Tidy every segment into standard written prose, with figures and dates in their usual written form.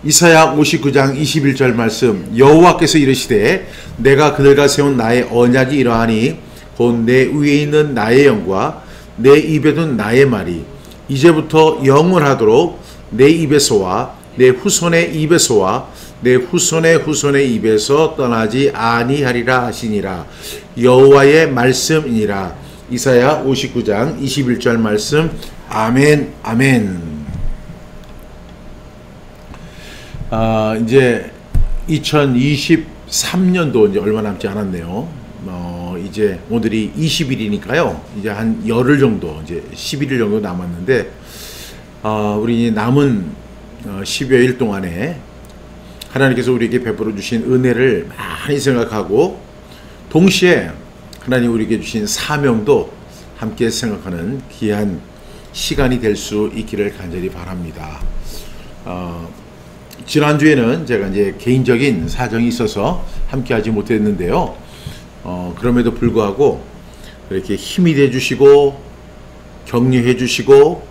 이사야 59장 21절 말씀, 여호와께서 이르시되 내가 그들과 세운 나의 언약이 이러하니 곧 내 위에 있는 나의 영과 내 입에 둔 나의 말이 이제부터 영원하도록 내 입에서와 내 후손의 입에서와 내 후손의 후손의 입에서 떠나지 아니하리라 하시니라. 여호와의 말씀이니라. 이사야 59장 21절 말씀. 아멘, 아멘. 이제 2023년도 이제 얼마 남지 않았네요. 이제 오늘이 20일이니까요. 이제 한 열흘 정도, 이제 11일 정도 남았는데, 우리 남은 10여일 동안에 하나님께서 우리에게 베풀어 주신 은혜를 많이 생각하고, 동시에 하나님 우리에게 주신 사명도 함께 생각하는 귀한 시간이 될 수 있기를 간절히 바랍니다. 지난주에는 제가 이제 개인적인 사정이 있어서 함께 하지 못했는데요. 그럼에도 불구하고 이렇게 힘이 돼 주시고 격려해 주시고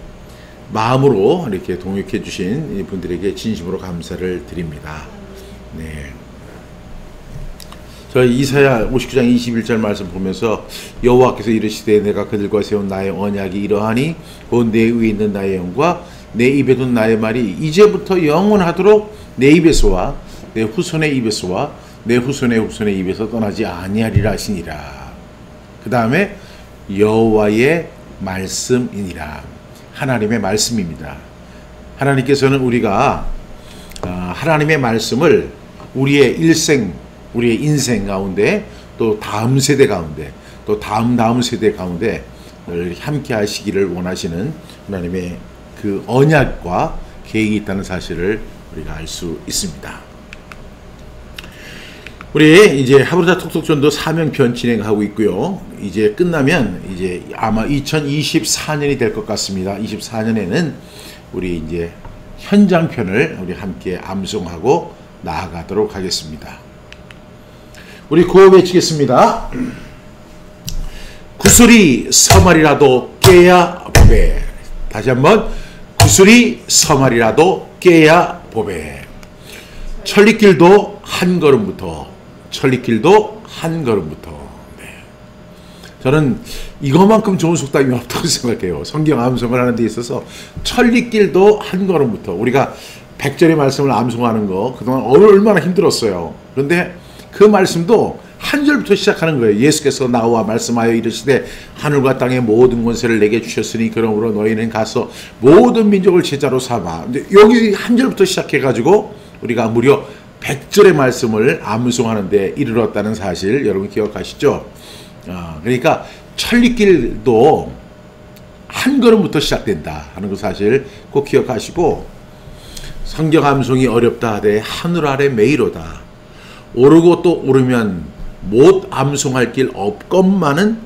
마음으로 이렇게 동역해 주신 분들에게 진심으로 감사를 드립니다. 네. 저희 이사야 59장 21절 말씀 보면서 여호와께서 이르시되 내가 그들과 세운 나의 언약이 이러하니 곧 내 위에 있는 나의 영과 내 입에 둔 나의 말이 이제부터 영원하도록 내 입에서와 내 후손의 입에서와 내 후손의 후손의 입에서 떠나지 아니하리라 하시니라. 그 다음에 여호와의 말씀이니라. 하나님의 말씀입니다. 하나님께서는 우리가 하나님의 말씀을 우리의 일생, 우리의 인생 가운데 또 다음 세대 가운데 또 다음 세대 가운데 함께 하시기를 원하시는 하나님의 그 언약과 계획이 있다는 사실을 우리가 알 수 있습니다. 우리 이제 하브르다 톡톡전도 사명편 진행하고 있고요. 이제 끝나면 이제 아마 2024년이 될 것 같습니다. 24년에는 우리 이제 현장편을 우리 함께 암송하고 나아가도록 하겠습니다. 우리 구호 외치겠습니다. 구슬이 서말이라도 깨야 보배. 다시 한번 구슬이 서말이라도 깨야 보배. 천리길도 한 걸음부터 네. 저는 이것만큼 좋은 속담이 없다고 생각해요. 성경 암송을 하는 데 있어서 천리길도 한 걸음부터. 우리가 100절의 말씀을 암송하는 거 그동안 얼마나 힘들었어요. 그런데 그 말씀도 한 절부터 시작하는 거예요. 예수께서 나와 말씀하여 이르시되 하늘과 땅의 모든 권세를 내게 주셨으니 그러므로 너희는 가서 모든 민족을 제자로 삼아. 근데 여기 한 절부터 시작해가지고 우리가 무려 100절의 말씀을 암송하는데 이르렀다는 사실 여러분 기억하시죠? 그러니까 천리길도 한 걸음부터 시작된다 하는 그 사실 꼭 기억하시고, 성경 암송이 어렵다 하되 하늘 아래 메이로다. 오르고 또 오르면 못 암송할 길 없건만은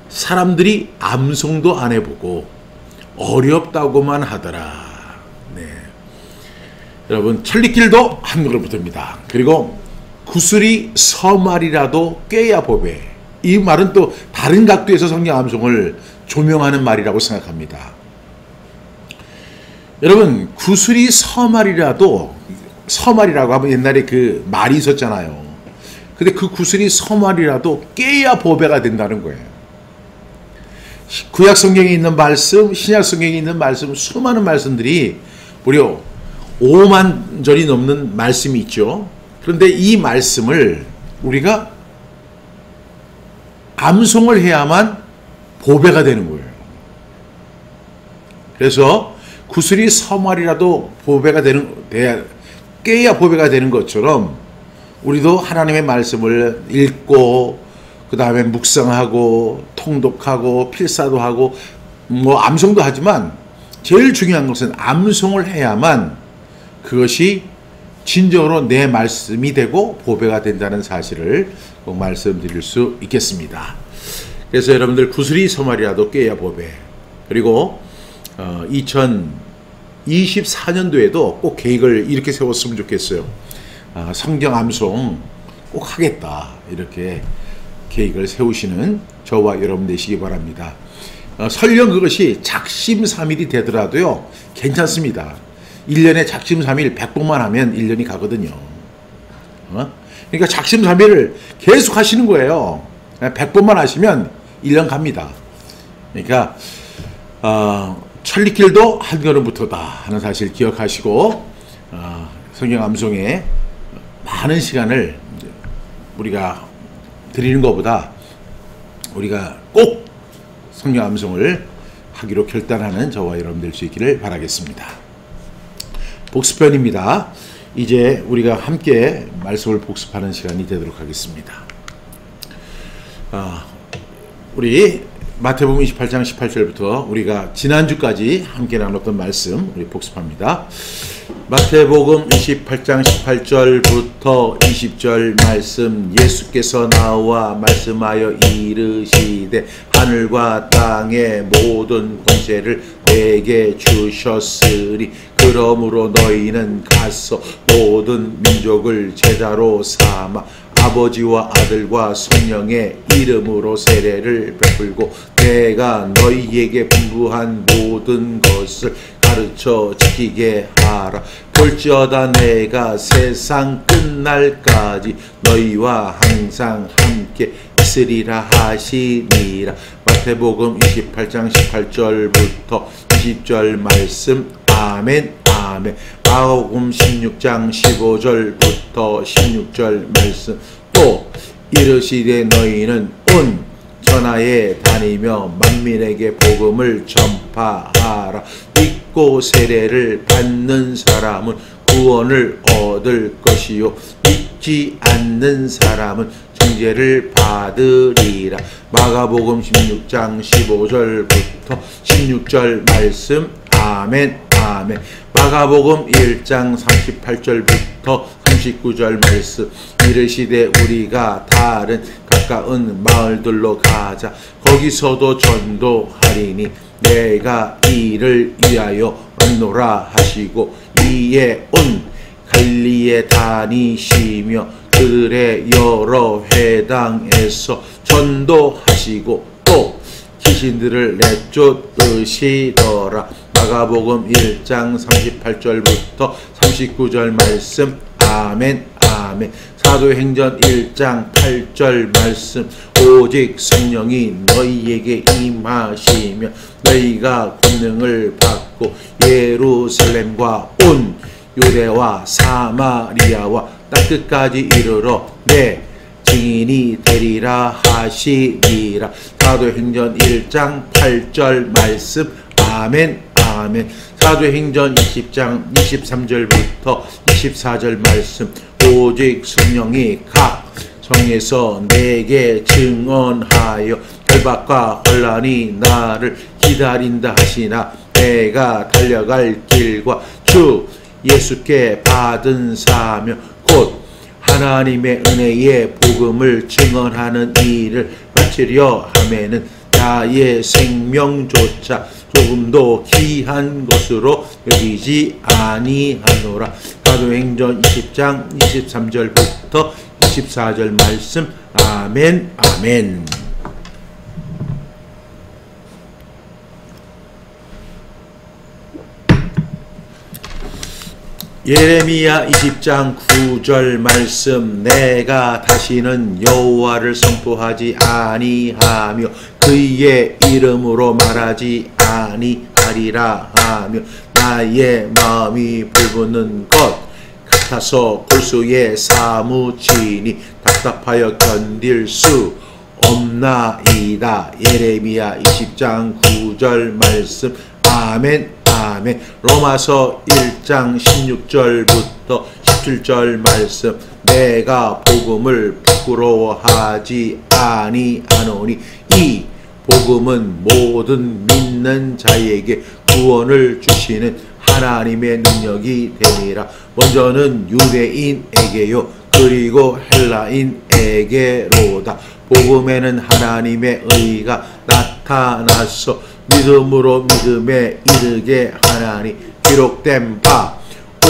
사람들이 암송도 안 해보고 어렵다고만 하더라. 네. 여러분, 천리길도 한 걸음부터입니다. 그리고 구슬이 서말이라도 꿰야 보배. 이 말은 또 다른 각도에서 성경 암송을 조명하는 말이라고 생각합니다. 여러분, 구슬이 서말이라도, 서말이라고 하면 옛날에 그 말이 있었잖아요. 근데 그 구슬이 서말이라도 깨야 보배가 된다는 거예요. 구약 성경에 있는 말씀, 신약 성경에 있는 말씀, 수많은 말씀들이 무려 5만 절이 넘는 말씀이 있죠. 그런데 이 말씀을 우리가 암송을 해야만 보배가 되는 거예요. 그래서 구슬이 서말이라도 보배가 깨야 보배가 되는 것처럼 우리도 하나님의 말씀을 읽고 그 다음에 묵상하고 통독하고 필사도 하고 뭐 암송도 하지만 제일 중요한 것은 암송을 해야만 그것이 진정으로 내 말씀이 되고 보배가 된다는 사실을 꼭 말씀드릴 수 있겠습니다. 그래서 여러분들 구슬이 서말이라도 깨야 보배. 그리고 2024년도에도 꼭 계획을 이렇게 세웠으면 좋겠어요. 성경 암송 꼭 하겠다, 이렇게 계획을 세우시는 저와 여러분 되시기 바랍니다. 설령 그것이 작심삼일이 되더라도요 괜찮습니다. 1년에 작심삼일 100번만 하면 1년이 가거든요. 그러니까 작심삼일을 계속 하시는 거예요. 100번만 하시면 1년 갑니다. 그러니까 천리길도 한 걸음부터다 하는 사실 기억하시고 성경 암송에 많은 시간을 우리가 드리는 것보다 우리가 꼭 성경 암송을 하기로 결단하는 저와 여러분 될 수 있기를 바라겠습니다. 복습편입니다. 이제 우리가 함께 말씀을 복습하는 시간이 되도록 하겠습니다. 우리 마태복음 28장 18절부터 우리가 지난주까지 함께 나눴던 말씀 우리 복습합니다. 마태복음 28장 18절부터 20절 말씀, 예수께서 나와 말씀하여 이르시되 하늘과 땅의 모든 권세를 내게 주셨으니 그러므로 너희는 가서 모든 민족을 제자로 삼아 아버지와 아들과 성령의 이름으로 세례를 베풀고 내가 너희에게 분부한 모든 것을 가르쳐 지키게 하라. 볼지어다 내가 세상 끝날까지 너희와 항상 함께 있으리라 하시니라. 마태복음 28장 18절부터 20절 말씀. 아멘 아멘. 마가복음 16장 15절부터 16절 말씀. 또 이르시되 너희는 온 전하에 다니며 만민에게 복음을 전파하라. 믿고 세례를 받는 사람은 구원을 얻을 것이요 믿지 않는 사람은 정죄를 받으리라. 마가복음 16장 15절부터 16절 말씀. 아멘 아멘. 마가복음 1장 38절부터 39절 말씀. 이르시되 우리가 다른 가까운 마을들로 가자. 거기서도 전도하리니 내가 이를 위하여 왔노라 하시고 이에 온 갈릴리에 다니시며 그들의 여러 회당에서 전도하시고 또 귀신들을 내쫓으시더라. 마가복음 1장 38절부터 39절 말씀. 아멘 아멘. 사도행전 1장 8절 말씀. 오직 성령이 너희에게 임하시며 너희가 권능을 받고 예루살렘과 온 유대와 사마리아와 땅끝까지 이르러 내 증인이 되리라 하시니라. 사도행전 1장 8절 말씀. 아멘 아멘. 사도행전 20장 23절부터 24절 말씀. 오직 성령이 각 성에서 내게 증언하여 결박과 혼란이 나를 기다린다 하시나 내가 달려갈 길과 주 예수께 받은 사명 곧 하나님의 은혜의 복음을 증언하는 일을 마치려 하면은 나의 생명조차 조금도 귀한 것으로 여기지 아니하노라. 사도행전 20장 23절부터 24절 말씀. 아멘 아멘. 예레미야 20장 9절 말씀. 내가 다시는 여호와를 선포하지 아니하며 그의 이름으로 말하지 아니하리라 하며 나의 마음이 불붙는 것 같아서 골수에 사무치니 답답하여 견딜 수 없나이다. 예레미야 20장 9절 말씀. 아멘 아멘. 로마서 1장 16절부터 17절 말씀. 내가 복음을 부끄러워하지 아니하노니 이 복음은 모든 믿는 자에게 구원을 주시는 하나님의 능력이 되니라. 먼저는 유대인에게요 그리고 헬라인에게로다. 복음에는 하나님의 의가 나타나서 믿음으로 믿음에 이르게 하나니 기록된 바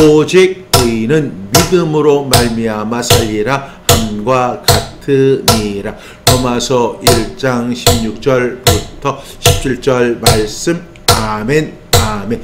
오직 의인은 믿음으로 말미암아 살리라 함과 같으니라. 로마서 1장 16절부터 17절 말씀. 아멘 아멘.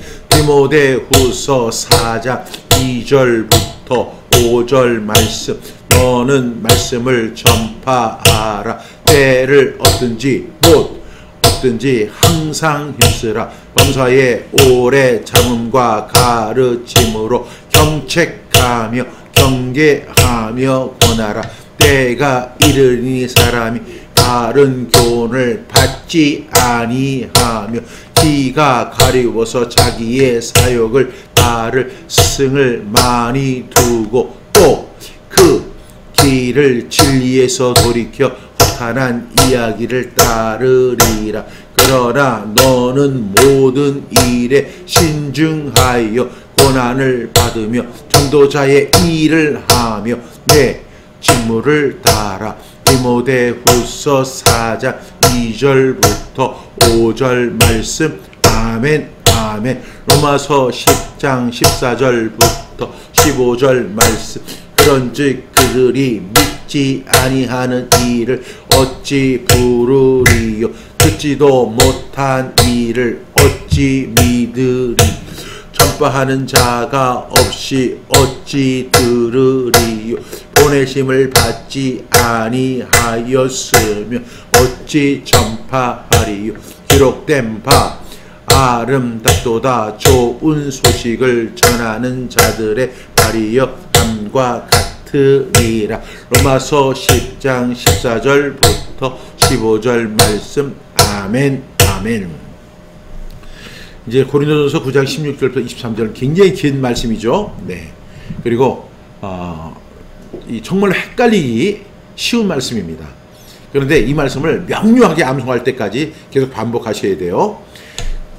디모데후서 4장 2절부터 5절 말씀. 너는 말씀을 전파하라. 때를 얻든지 못 얻든지 항상 힘쓰라. 범사에 오래 참음과 가르침으로 경책하며 경계하며 권하라. 때가 이르니 사람이 바른 교훈을 받지 아니하며 기가 가리워서 자기의 사욕을 따를 스승을 많이 두고 또 그 길을 진리에서 돌이켜 허탄한 이야기를 따르리라. 그러나 너는 모든 일에 신중하여 고난을 받으며 전도자의 일을 하며 내 직무를 다하라. 디모데후서 4장 2절부터 5절 말씀. 아멘 아멘. 로마서 10장 14절부터 15절 말씀. 그런즉 그들이 믿지 아니하는 일을 어찌 부르리요. 듣지도 못한 일을 어찌 믿으리. 전파하는 자가 없이 어찌 들으리요. 보내심을 받지 아니하였으며 어찌 전파하리요. 기록된 바 아름답도다. 좋은 소식을 전하는 자들의 발이여 함과 같으리라. 로마서 10장 14절부터 15절 말씀. 아멘 아멘. 이제 고린도전서 9장 16절부터 23절 굉장히 긴 말씀이죠. 네. 그리고 이 정말 헷갈리기 쉬운 말씀입니다. 그런데 이 말씀을 명료하게 암송할 때까지 계속 반복하셔야 돼요.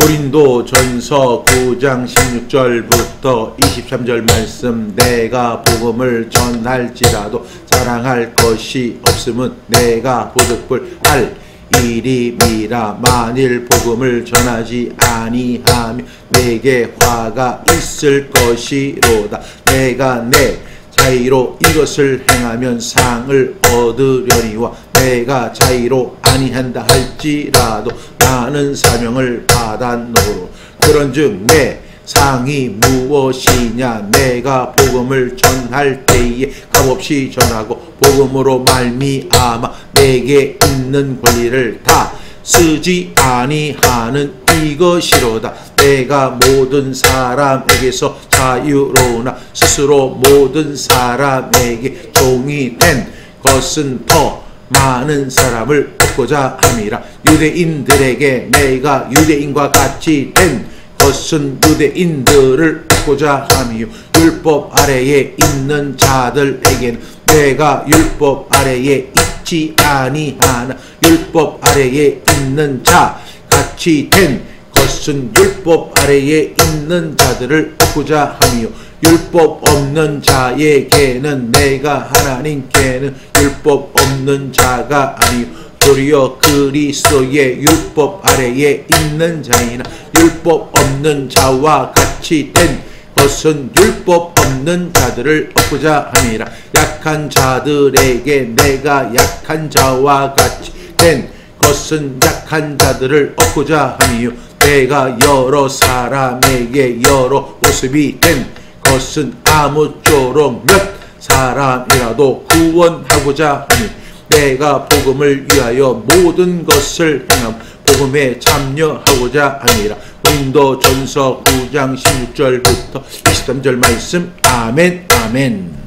고린도전서 9장 16절부터 23절 말씀. 내가 복음을 전할지라도 자랑할 것이 없음은 내가 보득불할 일임이라. 만일 복음을 전하지 아니하면 내게 화가 있을 것이로다. 내가 내 자의로 이것을 행하면 상을 얻으려니와 내가 자의로 아니한다 할지라도 나는 사명을 받았노로. 그런즉 내 상이 무엇이냐. 내가 복음을 전할 때에 값없이 전하고 복음으로 말미암아 내게 있는 권리를 다 쓰지 아니하는 이것이로다. 내가 모든 사람에게서 자유로우나 스스로 모든 사람에게 종이 된 것은 더 많은 사람을 얻고자 함이라. 유대인들에게 내가 유대인과 같이 된 것은 유대인들을 얻고자 함이요. 율법 아래에 있는 자들에게는 내가 율법 아래에 있지 아니하나 율법 아래에 있는 자 같이 된 것은 율법 아래에 있는 자들을 얻고자 함이요. 율법 없는 자에게는 내가 하나님께는 율법 없는 자가 아니요 도리어 그리스도의 율법 아래에 있는 자이나 율법 없는 자와 같이 된 것은 율법 없는 자들을 얻고자 함이라. 약한 자들에게 내가 약한 자와 같이 된 것은 약한 자들을 얻고자 함이요. 내가 여러 사람에게 여러 모습이 된 것은 아무쪼록 몇 사람이라도 구원하고자 하니 내가 복음을 위하여 모든 것을 행함 복음에 참여하고자 하니라. 고린도전서 9장 16절부터 23절 말씀. 아멘 아멘.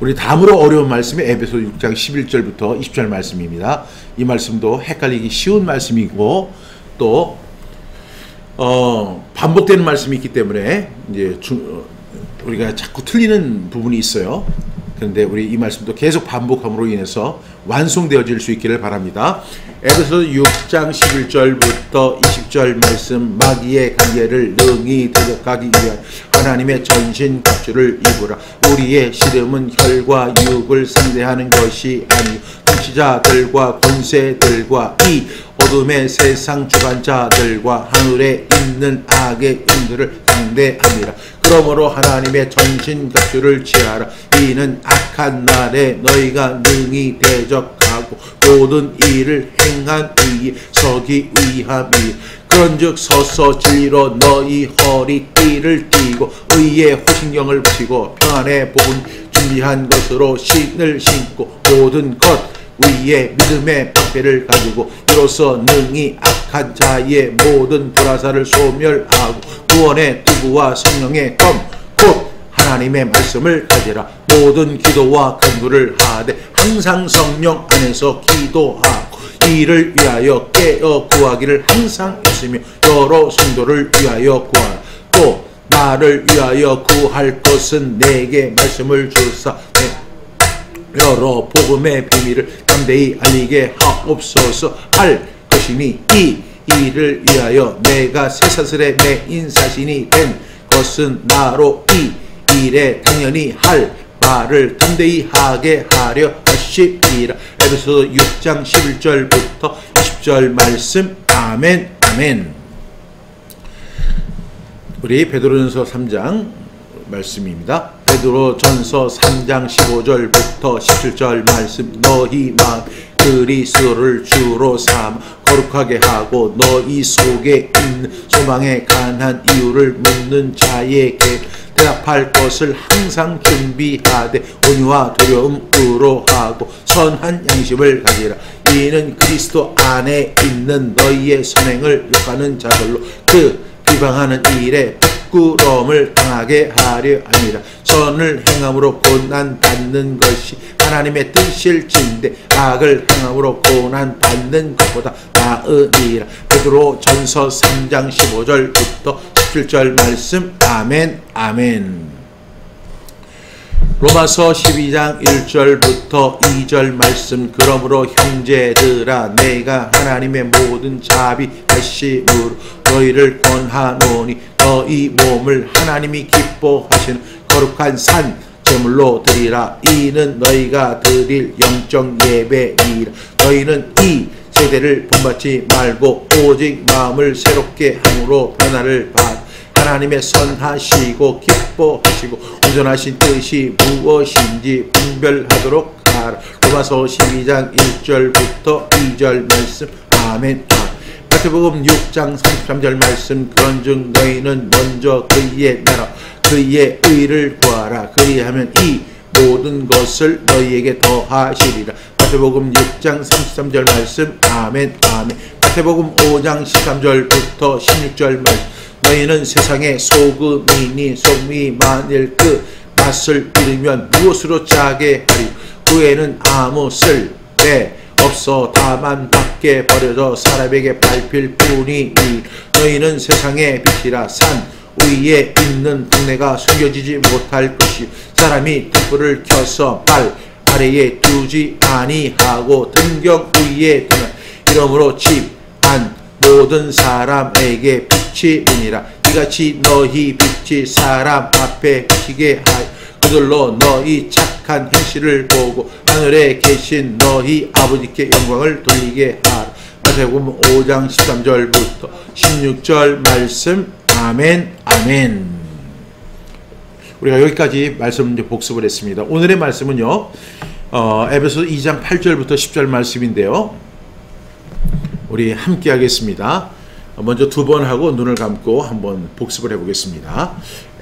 우리 다음으로 어려운 말씀이 에베소 6장 11절부터 20절 말씀입니다. 이 말씀도 헷갈리기 쉬운 말씀이고 또 반복되는 말씀이 있기 때문에 이제 우리가 자꾸 틀리는 부분이 있어요. 그런데 우리 이 말씀도 계속 반복함으로 인해서 완성되어질 수 있기를 바랍니다. 에베소 6장 11절부터 20절 말씀. 마귀의 관계를 능히 대적하기 위한 하나님의 전신 갑주를 입으라. 우리의 씨름은 혈과 육을 상대하는 것이 아니요 통치자들과 권세들과 이 어둠의 세상 주관자들과 하늘에 있는 악의 영들을 상대함이라. 그러므로 하나님의 전신갑주를 취하라. 이는 악한 날에 너희가 능히 대적하고 모든 일을 행한 위에 서기 위함이 그런즉 서서 진리로 너희 허리띠를 띠고 의의 호신경을 붙이고 평안의 복음 준비한 것으로 신을 신고 모든 것 위에 믿음의 방패를 가지고 이로써 능히 악한 자의 모든 불화살을 소멸하고 구원의 투구와 성령의 검 곧 하나님의 말씀을 가지라. 모든 기도와 간구를 하되 항상 성령 안에서 기도하고 이를 위하여 깨어 구하기를 항상 했으며 여러 성도를 위하여 구하라. 또 나를 위하여 구할 것은 내게 말씀을 주사 여러 복음의 비밀을 담대히 알리게 하옵소서 할 것이니 이 일을 위하여 내가 쇠사슬의 메인 사신이 된 것은 나로 이 일에 당연히 할 말을 담대히 하게 하려 하시리라. 에베소서 6장 11절부터 20절 말씀. 아멘 아멘. 우리 베드로전서 3장 말씀입니다. 베드로전서 3장 15절부터 17절 말씀. 너희 마음 그리스도를 주로 삼아 거룩하게 하고 너희 속에 있는 소망에 관한 이유를 묻는 자에게 대답할 것을 항상 준비하되 온유와 두려움으로 하고 선한 양심을 가지라. 이는 그리스도 안에 있는 너희의 선행을 욕하는 자들로 그 비방하는 일에 부끄러움을 당하게 하려 함이라. 선을 행함으로 고난 받는 것이 하나님의 뜻일진데 악을 행함으로 고난 받는 것보다 나으니라. 베드로전서 3장 15절부터 17절 말씀. 아멘 아멘. 로마서 12장 1절부터 2절 말씀. 그러므로 형제들아 내가 하나님의 모든 자비하심으로 너희를 권하노니 너희 몸을 하나님이 기뻐하시는 거룩한 산 제물로 드리라. 이는 너희가 드릴 영적 예배니라. 너희는 이 세대를 본받지 말고 오직 마음을 새롭게 함으로 변화를 받아 하나님의 선하시고 기뻐하시고 온전하신 뜻이 무엇인지 분별하도록 하라. 로마서 12장 1절부터 2절 말씀. 아멘. 마태복음 6장 33절 말씀. 그런즉 너희는 먼저 그의 나라 그의 의를 구하라. 그리하면 이 모든 것을 너희에게 더하시리라. 마태복음 6장 33절 말씀. 아멘 아멘. 마태복음 5장 13절부터 16절 말씀. 너희는 세상의 소금이니 소금이 만일 그 맛을 잃으면 무엇으로 짜게 하리. 후에는 아무 쓸데 없어 다만 밖에 버려져 사람에게 밟힐 뿐이니 너희는 세상의 빛이라. 산 위에 있는 동네가 숨겨지지 못할 것이 사람이 등불을 켜서 발 아래에 두지 아니하고 등경 위에 두나. 이러므로 집 안 모든 사람에게 빛이 되니라. 이같이 너희 빛이 사람 앞에 비치게 하여 그들로 너희 착한 행실을 보고 하늘에 계신 너희 아버지께 영광을 돌리게 하라. 마태복음 5장 13절부터 16절 말씀. 아멘 아멘. 우리가 여기까지 말씀 복습을 했습니다. 오늘의 말씀은요 에베소 2장 8절부터 10절 말씀인데요, 우리 함께 하겠습니다. 먼저 두 번 하고 눈을 감고 한번 복습을 해보겠습니다.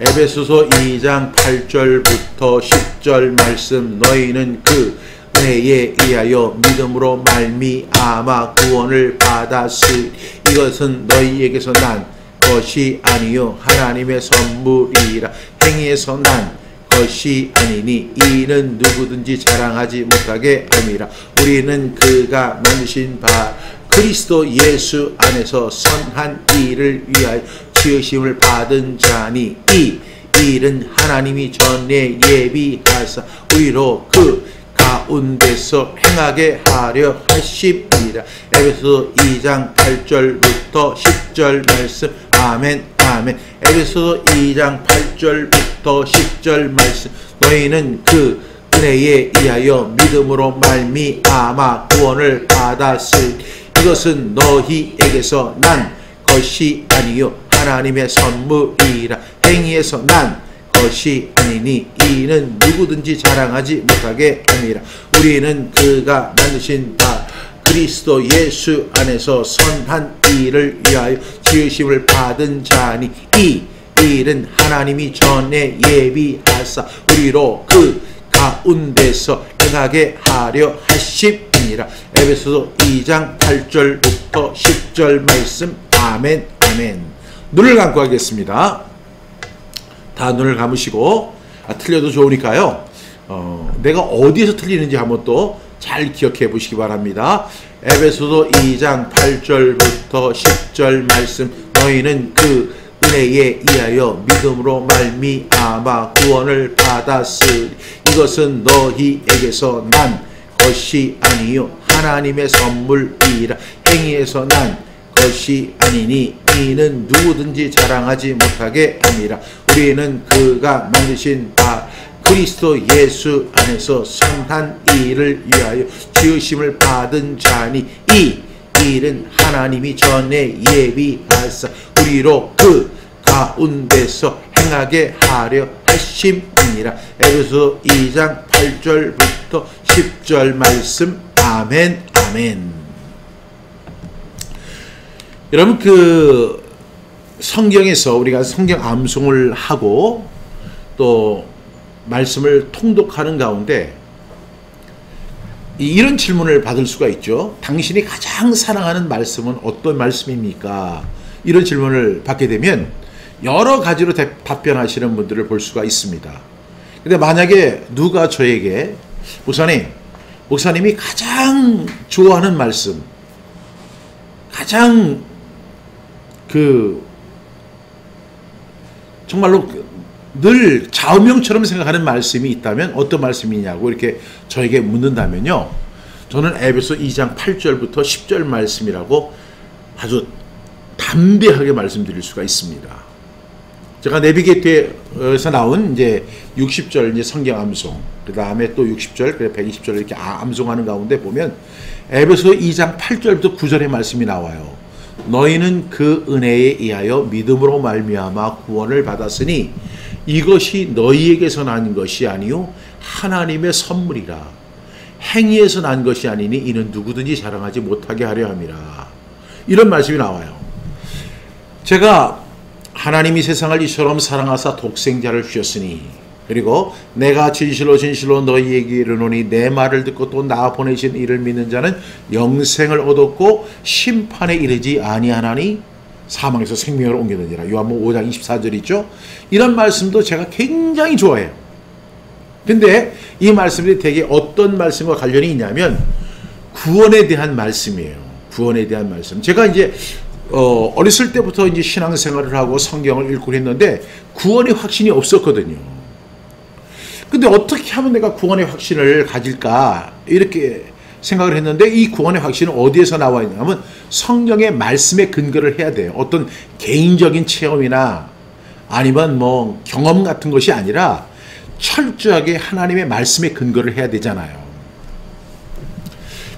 에베소서 2장 8절부터 10절 말씀. 너희는 그 은혜에 의하여 믿음으로 말미암아 구원을 받았으니 이것은 너희에게서 난 것이 아니요 하나님의 선물이라. 행위에서 난 것이 아니니 이는 누구든지 자랑하지 못하게 함이라. 우리는 그가 만드신 바 그리스도 예수 안에서 선한 일을 위하여 지으심을 받은 자니 이 일은 하나님이 전에 예비하사 우리로 그 가운데서 행하게 하려 하십니다. 에베소 2장 8절부터 10절 말씀. 아멘 아멘. 에베소 2장 8절부터 10절 말씀. 너희는 그 은혜에 의하여 믿음으로 말미암아 구원을 받았으니 이것은 너희에게서 난 것이 아니요 하나님의 선물이라. 행위에서 난 것이 아니니 이는 누구든지 자랑하지 못하게 함이라. 우리는 그가 만드신 바 그리스도 예수 안에서 선한 일을 위하여 지으심을 받은 자니 이 일은 하나님이 전에 예비하사 우리로 그 가운데서 행하게 하려 하심이니라. 에베소서 2장 8절부터 10절 말씀. 아멘 아멘. 눈을 감고 하겠습니다. 다 눈을 감으시고, 틀려도 좋으니까요, 내가 어디에서 틀리는지 한번 또 잘 기억해 보시기 바랍니다. 에베소서 2장 8절부터 10절 말씀. 너희는 그 은혜에 의하여 믿음으로 말미암아 구원을 받았으리. 이것은 너희에게서 난 것이 아니요 하나님의 선물이라. 행위에서 난 것이 아니니 이는 누구든지 자랑하지 못하게 함이라. 우리는 그가 만드신 바 그리스도 예수 안에서 선한 일을 위하여 지으심을 받은 자니 이 일은 하나님이 전에 예비하사 우리로 그 가운데서 행하게 하려 하심이니라. 에베소 2장 8절부터 10절 말씀. 아멘 아멘. 여러분, 그 성경에서 우리가 성경 암송을 하고 또 말씀을 통독하는 가운데 이런 질문을 받을 수가 있죠. 당신이 가장 사랑하는 말씀은 어떤 말씀입니까? 이런 질문을 받게 되면 여러 가지로 답변하시는 분들을 볼 수가 있습니다. 근데 만약에 누가 저에게 목사님이 가장 좋아하는 말씀, 가장 정말로 늘 좌우명처럼 생각하는 말씀이 있다면 어떤 말씀이냐고 이렇게 저에게 묻는다면요, 저는 에베소 2장 8절부터 10절 말씀이라고 아주 담대하게 말씀드릴 수가 있습니다. 제가 내비게이터에서 나온 이제 60절 이제 성경 암송, 그 다음에 또 60절, 그래 120절 이렇게 암송하는 가운데 보면 에베소 2장 8절부터 9절의 말씀이 나와요. 너희는 그 은혜에 의하여 믿음으로 말미암아 구원을 받았으니 이것이 너희에게서 난 것이 아니요 하나님의 선물이라. 행위에서 난 것이 아니니 이는 누구든지 자랑하지 못하게 하려 함이라. 이런 말씀이 나와요. 제가 하나님이 세상을 이처럼 사랑하사 독생자를 주셨으니, 그리고 내가 진실로 진실로 너희에게 이르노니 내 말을 듣고 또 나 보내신 이를 믿는 자는 영생을 얻었고 심판에 이르지 아니하나니 사망에서 생명을 옮기느니라. 요한복음 5장 24절 있죠. 이런 말씀도 제가 굉장히 좋아해요. 근데 이 말씀이 되게 어떤 말씀과 관련이 있냐면 구원에 대한 말씀이에요. 구원에 대한 말씀. 제가 이제 어렸을 때부터 이제 신앙생활을 하고 성경을 읽고 했는데 구원의 확신이 없었거든요. 근데 어떻게 하면 내가 구원의 확신을 가질까 이렇게 생각을 했는데, 이 구원의 확신은 어디에서 나와 있냐면 성경의 말씀에 근거를 해야 돼요. 어떤 개인적인 체험이나 아니면 뭐 경험 같은 것이 아니라 철저하게 하나님의 말씀에 근거를 해야 되잖아요.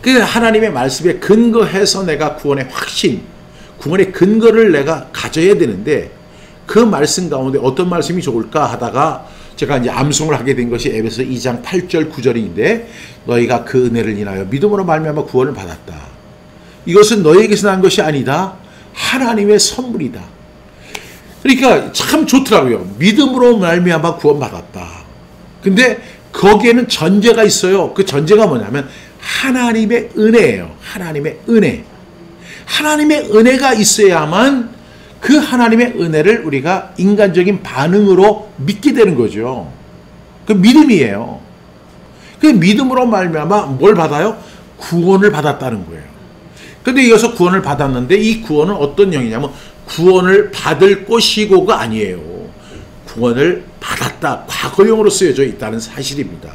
그 하나님의 말씀에 근거해서 내가 구원의 확신, 구원의 근거를 내가 가져야 되는데, 그 말씀 가운데 어떤 말씀이 좋을까 하다가 제가 이제 암송을 하게 된 것이 에베소 2장 8절 9절인데, 너희가 그 은혜를 인하여 믿음으로 말미암아 구원을 받았다. 이것은 너희에게서 난 것이 아니다. 하나님의 선물이다. 그러니까 참 좋더라고요. 믿음으로 말미암아 구원받았다. 근데 거기에는 전제가 있어요. 그 전제가 뭐냐면 하나님의 은혜예요. 하나님의 은혜. 하나님의 은혜가 있어야만 그 하나님의 은혜를 우리가 인간적인 반응으로 믿게 되는 거죠. 그 믿음이에요. 그 믿음으로 말미암아 뭘 받아요? 구원을 받았다는 거예요. 그런데 이어서 구원을 받았는데 이 구원은 어떤 영이냐면 구원을 받을 것이고가 아니에요. 구원을 받았다. 과거형으로 쓰여져 있다는 사실입니다.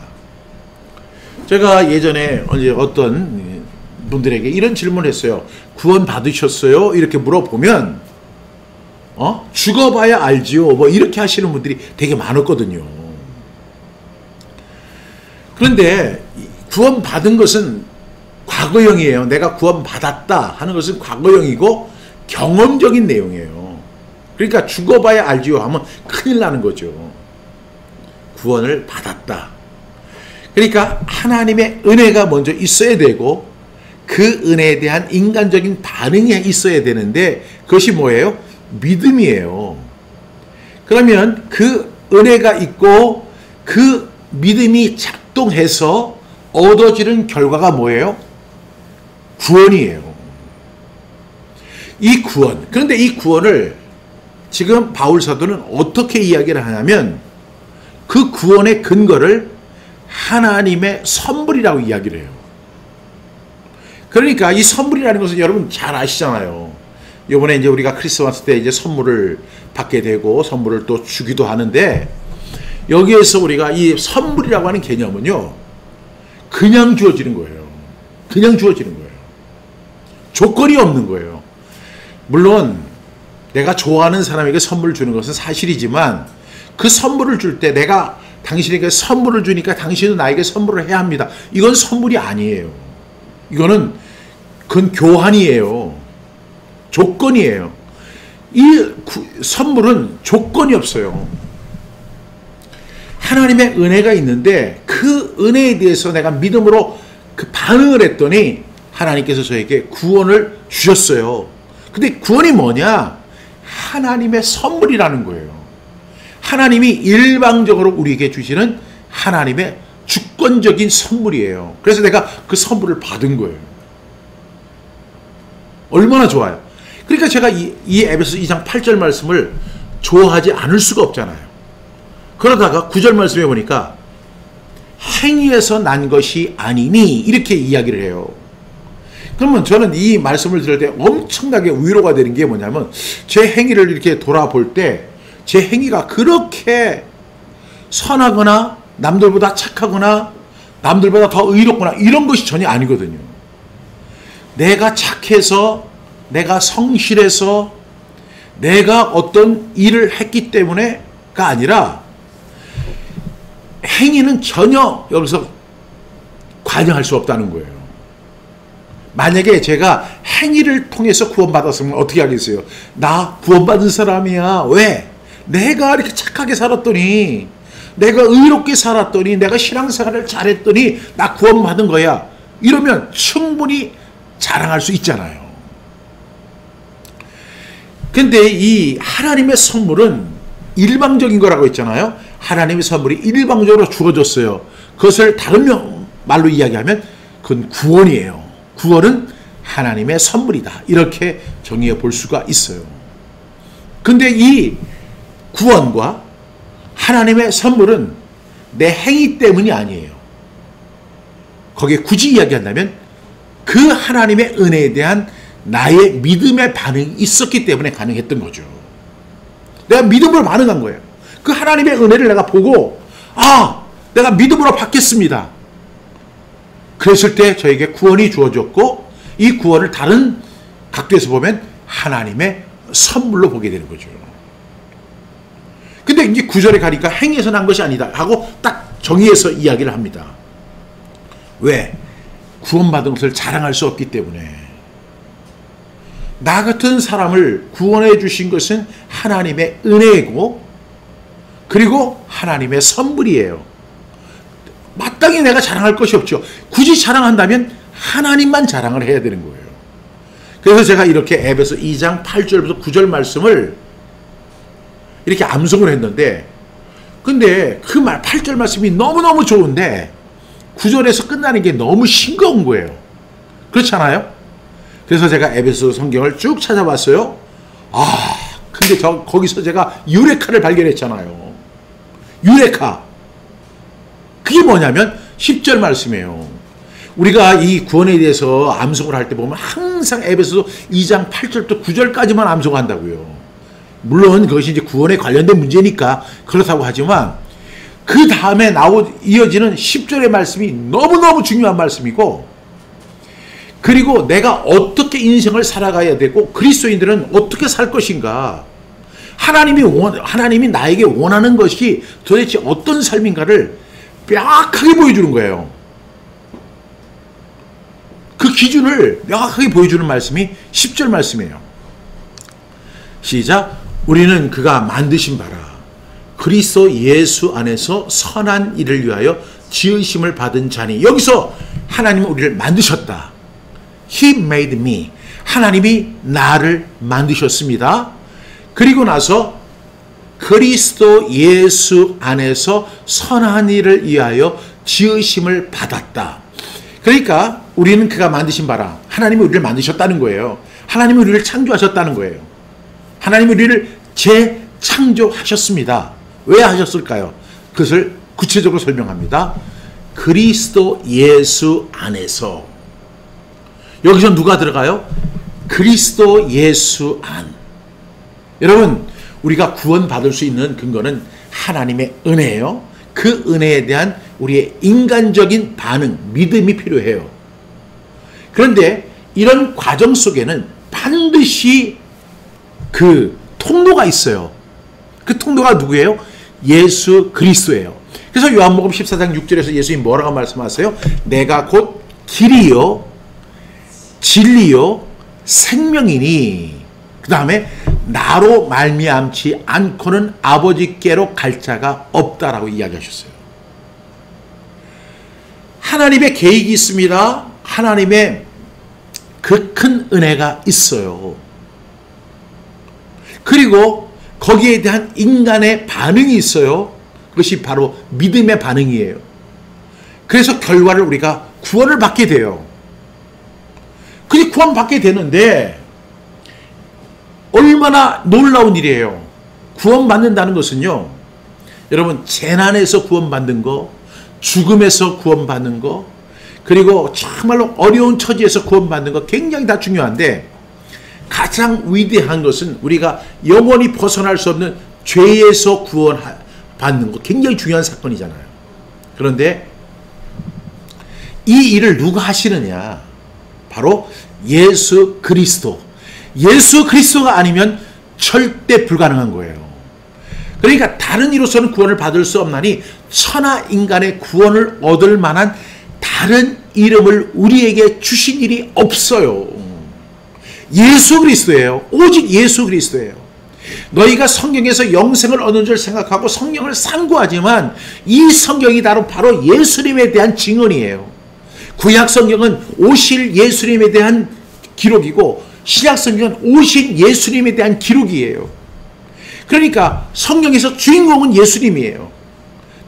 제가 예전에 어떤 분들에게 이런 질문을 했어요. 구원 받으셨어요? 이렇게 물어보면 죽어봐야 알지요. 뭐 이렇게 하시는 분들이 되게 많았거든요. 그런데 구원 받은 것은 과거형이에요. 내가 구원 받았다 하는 것은 과거형이고 경험적인 내용이에요. 그러니까 죽어봐야 알지요 하면 큰일 나는 거죠. 구원을 받았다. 그러니까 하나님의 은혜가 먼저 있어야 되고, 그 은혜에 대한 인간적인 반응이 있어야 되는데 그것이 뭐예요? 믿음이에요. 그러면 그 은혜가 있고 그 믿음이 작동해서 얻어지는 결과가 뭐예요? 구원이에요. 이 구원. 그런데 이 구원을 지금 바울 사도는 어떻게 이야기를 하냐면 그 구원의 근거를 하나님의 선물이라고 이야기를 해요. 그러니까 이 선물이라는 것은 여러분 잘 아시잖아요. 이번에 이제 우리가 크리스마스 때 이제 선물을 받게 되고 선물을 또 주기도 하는데 여기에서 우리가 이 선물이라고 하는 개념은요, 그냥 주어지는 거예요. 그냥 주어지는 거예요. 조건이 없는 거예요. 물론 내가 좋아하는 사람에게 선물을 주는 것은 사실이지만 그 선물을 줄 때 내가 당신에게 선물을 주니까 당신은 나에게 선물을 해야 합니다. 이건 선물이 아니에요. 그건 교환이에요. 조건이에요. 이 선물은 조건이 없어요. 하나님의 은혜가 있는데 그 은혜에 대해서 내가 믿음으로 그 반응을 했더니 하나님께서 저에게 구원을 주셨어요. 근데 구원이 뭐냐? 하나님의 선물이라는 거예요. 하나님이 일방적으로 우리에게 주시는 하나님의 주권적인 선물이에요. 그래서 내가 그 선물을 받은 거예요. 얼마나 좋아요. 그러니까 제가 이 에베소 2장 8절 말씀을 좋아하지 않을 수가 없잖아요. 그러다가 9절 말씀에 보니까 행위에서 난 것이 아니니 이렇게 이야기를 해요. 그러면 저는 이 말씀을 들을 때 엄청나게 위로가 되는 게 뭐냐면 제 행위를 이렇게 돌아볼 때 제 행위가 그렇게 선하거나 남들보다 착하거나 남들보다 더 의롭거나 이런 것이 전혀 아니거든요. 내가 착해서 내가 성실해서 내가 어떤 일을 했기 때문에가 아니라 행위는 전혀 여기서 관여할 수 없다는 거예요. 만약에 제가 행위를 통해서 구원받았으면 어떻게 하겠어요? 나 구원받은 사람이야. 왜? 내가 이렇게 착하게 살았더니, 내가 의롭게 살았더니, 내가 신앙생활을 잘했더니 나 구원받은 거야. 이러면 충분히 자랑할 수 있잖아요. 근데 이 하나님의 선물은 일방적인 거라고 했잖아요. 하나님의 선물이 일방적으로 주어졌어요. 그것을 다른 말로 이야기하면 그건 구원이에요. 구원은 하나님의 선물이다. 이렇게 정의해 볼 수가 있어요. 근데 이 구원과 하나님의 선물은 내 행위 때문이 아니에요. 거기에 굳이 이야기한다면 그 하나님의 은혜에 대한 나의 믿음의 반응이 있었기 때문에 가능했던 거죠. 내가 믿음으로 반응한 거예요. 그 하나님의 은혜를 내가 보고 내가 믿음으로 받겠습니다. 그랬을 때 저에게 구원이 주어졌고 이 구원을 다른 각도에서 보면 하나님의 선물로 보게 되는 거죠. 근데 이제 9절에 가니까 행위에서 난 것이 아니다 하고 딱 정의해서 이야기를 합니다. 왜? 구원받은 것을 자랑할 수 없기 때문에. 나 같은 사람을 구원해 주신 것은 하나님의 은혜이고 그리고 하나님의 선물이에요. 마땅히 내가 자랑할 것이 없죠. 굳이 자랑한다면 하나님만 자랑을 해야 되는 거예요. 그래서 제가 이렇게 에베소 2장 8절부터 9절 말씀을 이렇게 암송을 했는데 근데 그 8절 말씀이 너무너무 좋은데 9절에서 끝나는 게 너무 싱거운 거예요. 그렇지 않아요? 그래서 제가 에베소 성경을 쭉 찾아봤어요. 근데 거기서 제가 유레카를 발견했잖아요. 유레카. 그게 뭐냐면 10절 말씀이에요. 우리가 이 구원에 대해서 암송을 할 때 보면 항상 에베소 2장 8절부터 9절까지만 암송한다고요. 물론 그것이 이제 구원에 관련된 문제니까 그렇다고 하지만 그 다음에 이어지는 10절의 말씀이 너무너무 중요한 말씀이고 그리고 내가 어떻게 인생을 살아가야 되고 그리스도인들은 어떻게 살 것인가 하나님이 나에게 원하는 것이 도대체 어떤 삶인가를 명확하게 보여주는 거예요. 그 기준을 명확하게 보여주는 말씀이 10절 말씀이에요. 시작. 우리는 그가 만드신 바라 그리스도 예수 안에서 선한 일을 위하여 지으심을 받은 자니. 여기서 하나님은 우리를 만드셨다. He made me. 하나님이 나를 만드셨습니다. 그리고 나서 그리스도 예수 안에서 선한 일을 위하여 지으심을 받았다. 그러니까 우리는 그가 만드신 바라. 하나님이 우리를 만드셨다는 거예요. 하나님이 우리를 창조하셨다는 거예요. 하나님이 우리를 재창조하셨습니다. 왜 하셨을까요? 그것을 구체적으로 설명합니다. 그리스도 예수 안에서. 여기서 누가 들어가요? 그리스도 예수 안. 여러분, 우리가 구원받을 수 있는 근거는 하나님의 은혜예요. 그 은혜에 대한 우리의 인간적인 반응, 믿음이 필요해요. 그런데 이런 과정 속에는 반드시 그 통로가 있어요. 그 통로가 누구예요? 예수 그리스도예요. 그래서 요한복음 14장 6절에서 예수님 뭐라고 말씀하세요? 내가 곧 길이요 진리요 생명이니, 그 다음에 나로 말미암지 않고는 아버지께로 갈 자가 없다라고 이야기하셨어요. 하나님의 계획이 있습니다. 하나님의 그 큰 은혜가 있어요. 그리고 거기에 대한 인간의 반응이 있어요. 그것이 바로 믿음의 반응이에요. 그래서 결과를 우리가 구원을 받게 돼요. 그게 구원받게 되는데 얼마나 놀라운 일이에요. 구원받는다는 것은요, 여러분, 재난에서 구원받는 거, 죽음에서 구원받는 거, 그리고 정말로 어려운 처지에서 구원받는 거 굉장히 다 중요한데, 가장 위대한 것은 우리가 영원히 벗어날 수 없는 죄에서 구원받는 거, 굉장히 중요한 사건이잖아요. 그런데 이 일을 누가 하시느냐? 바로 예수 그리스도. 예수 그리스도가 아니면 절대 불가능한 거예요. 그러니까 다른 이로서는 구원을 받을 수 없나니 천하 인간의 구원을 얻을 만한 다른 이름을 우리에게 주신 일이 없어요. 예수 그리스도예요. 오직 예수 그리스도예요. 너희가 성경에서 영생을 얻는 줄 생각하고 성경을 상고하지만 이 성경이 바로 예수님에 대한 증언이에요. 구약 성경은 오실 예수님에 대한 기록이고 신약 성경은 오신 예수님에 대한 기록이에요. 그러니까 성경에서 주인공은 예수님이에요.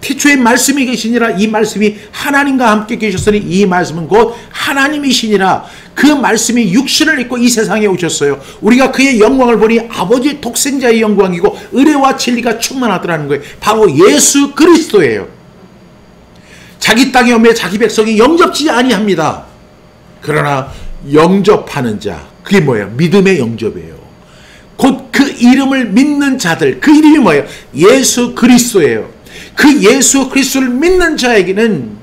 태초에 말씀이 계시니라, 이 말씀이 하나님과 함께 계셨으니 이 말씀은 곧 하나님이시니라. 그 말씀이 육신을 입고 이 세상에 오셨어요. 우리가 그의 영광을 보니 아버지 독생자의 영광이고 은혜와 진리가 충만하더라는 거예요. 바로 예수 그리스도예요. 자기 땅에 오매 자기 백성이 영접지 아니합니다. 그러나 영접하는 자, 그게 뭐예요? 믿음의 영접이에요. 곧 그 이름을 믿는 자들, 그 이름이 뭐예요? 예수 그리스도예요. 그 예수 그리스도를 믿는 자에게는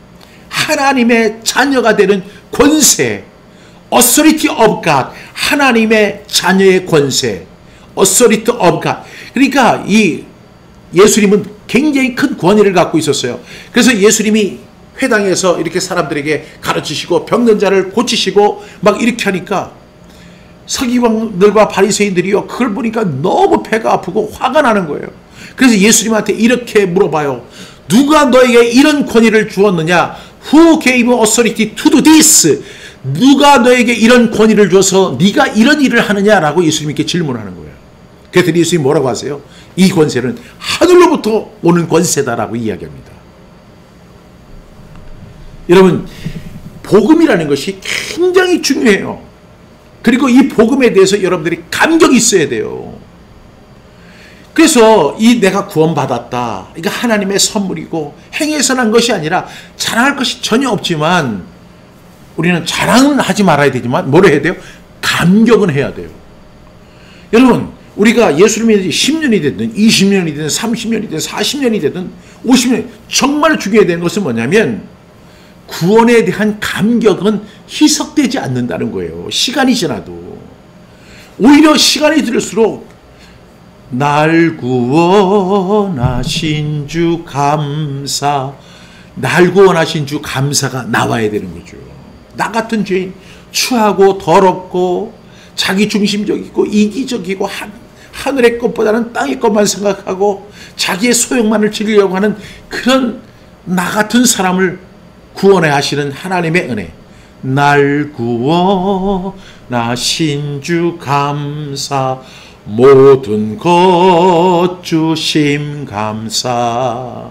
하나님의 자녀가 되는 권세, authority of God, 하나님의 자녀의 권세, authority of God. 그러니까 이 예수님은 굉장히 큰 권위를 갖고 있었어요. 그래서 예수님이 회당에서 이렇게 사람들에게 가르치시고 병든 자를 고치시고 막 이렇게 하니까 서기관들과 바리새인들이요, 그걸 보니까 너무 배가 아프고 화가 나는 거예요. 그래서 예수님한테 이렇게 물어봐요. 누가 너에게 이런 권위를 주었느냐? Who gave authority to do this? 누가 너에게 이런 권위를 줘서 네가 이런 일을 하느냐라고 예수님께 질문하는 거예요. 그랬더니 예수님이 뭐라고 하세요? 이 권세는 하늘로부터 오는 권세다라고 이야기합니다. 여러분, 복음이라는 것이 굉장히 중요해요. 그리고 이 복음에 대해서 여러분들이 감격이 있어야 돼요. 그래서 이 내가 구원받았다, 이거 하나님의 선물이고 행위에서 난 것이 아니라 자랑할 것이 전혀 없지만, 우리는 자랑은 하지 말아야 되지만 뭘 해야 돼요? 감격은 해야 돼요. 여러분, 우리가 예수를 믿는 지 10년이 됐든 20년이 됐든 30년이 됐든 40년이 됐든 50년이, 정말 중요해야 되는 것은 뭐냐면 구원에 대한 감격은 희석되지 않는다는 거예요. 시간이 지나도. 오히려 시간이 들수록 날 구원하신 주 감사, 날 구원하신 주 감사가 나와야 되는 거죠. 나 같은 죄인, 추하고 더럽고 자기 중심적이고 이기적이고 하늘의 것보다는 땅의 것만 생각하고 자기의 소욕만을 즐기려고 하는 그런 나 같은 사람을 구원해 하시는 하나님의 은혜, 날 구워 나신 주 감사 모든 것 주심 감사.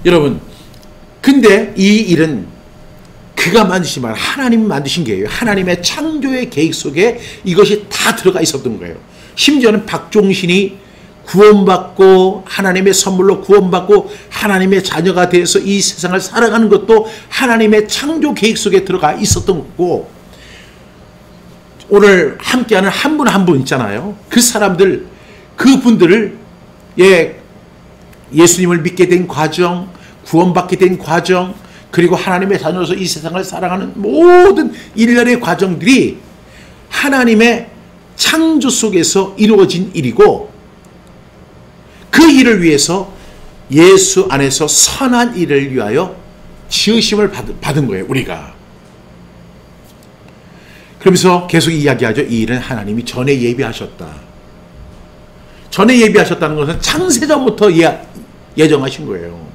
여러분, 근데 이 일은 그가 만드신 말, 하나님이 만드신 게예요. 하나님의 창조의 계획 속에 이것이 다 들어가 있었던 거예요. 심지어는 박종신이 구원받고 하나님의 선물로 구원받고 하나님의 자녀가 되어서 이 세상을 살아가는 것도 하나님의 창조 계획 속에 들어가 있었던 거고, 오늘 함께하는 한 분 한 분 있잖아요. 그 사람들, 그분들을 예수님을 믿게 된 과정, 구원받게 된 과정, 그리고 하나님의 자녀로서 이 세상을 살아가는 모든 일련의 과정들이 하나님의 창조 속에서 이루어진 일이고, 그 일을 위해서 예수 안에서 선한 일을 위하여 지으심을 받은 거예요, 우리가. 그러면서 계속 이야기하죠. 이 일은 하나님이 전에 예비하셨다. 전에 예비하셨다는 것은 창세전부터 예정하신 거예요.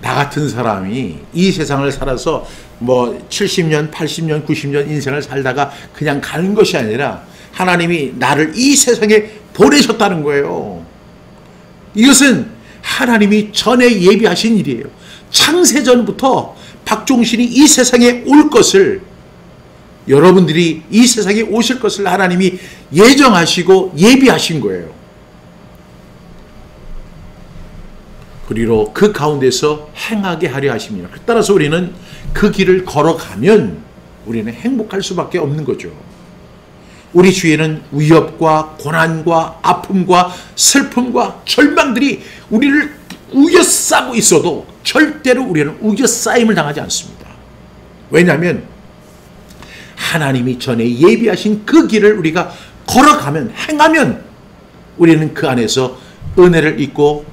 나 같은 사람이 이 세상을 살아서 뭐 70년, 80년, 90년 인생을 살다가 그냥 가는 것이 아니라 하나님이 나를 이 세상에 보내셨다는 거예요. 이것은 하나님이 전에 예비하신 일이에요. 창세전부터 박종신이 이 세상에 올 것을, 여러분들이 이 세상에 오실 것을 하나님이 예정하시고 예비하신 거예요. 그리고 그 가운데서 행하게 하려 하십니다. 따라서 우리는 그 길을 걸어가면 우리는 행복할 수밖에 없는 거죠. 우리 주위에는 위협과 고난과 아픔과 슬픔과 절망들이 우리를 우겨싸고 있어도 절대로 우리는 우겨싸임을 당하지 않습니다. 왜냐하면 하나님이 전에 예비하신 그 길을 우리가 걸어가면, 행하면 우리는 그 안에서 은혜를 잊고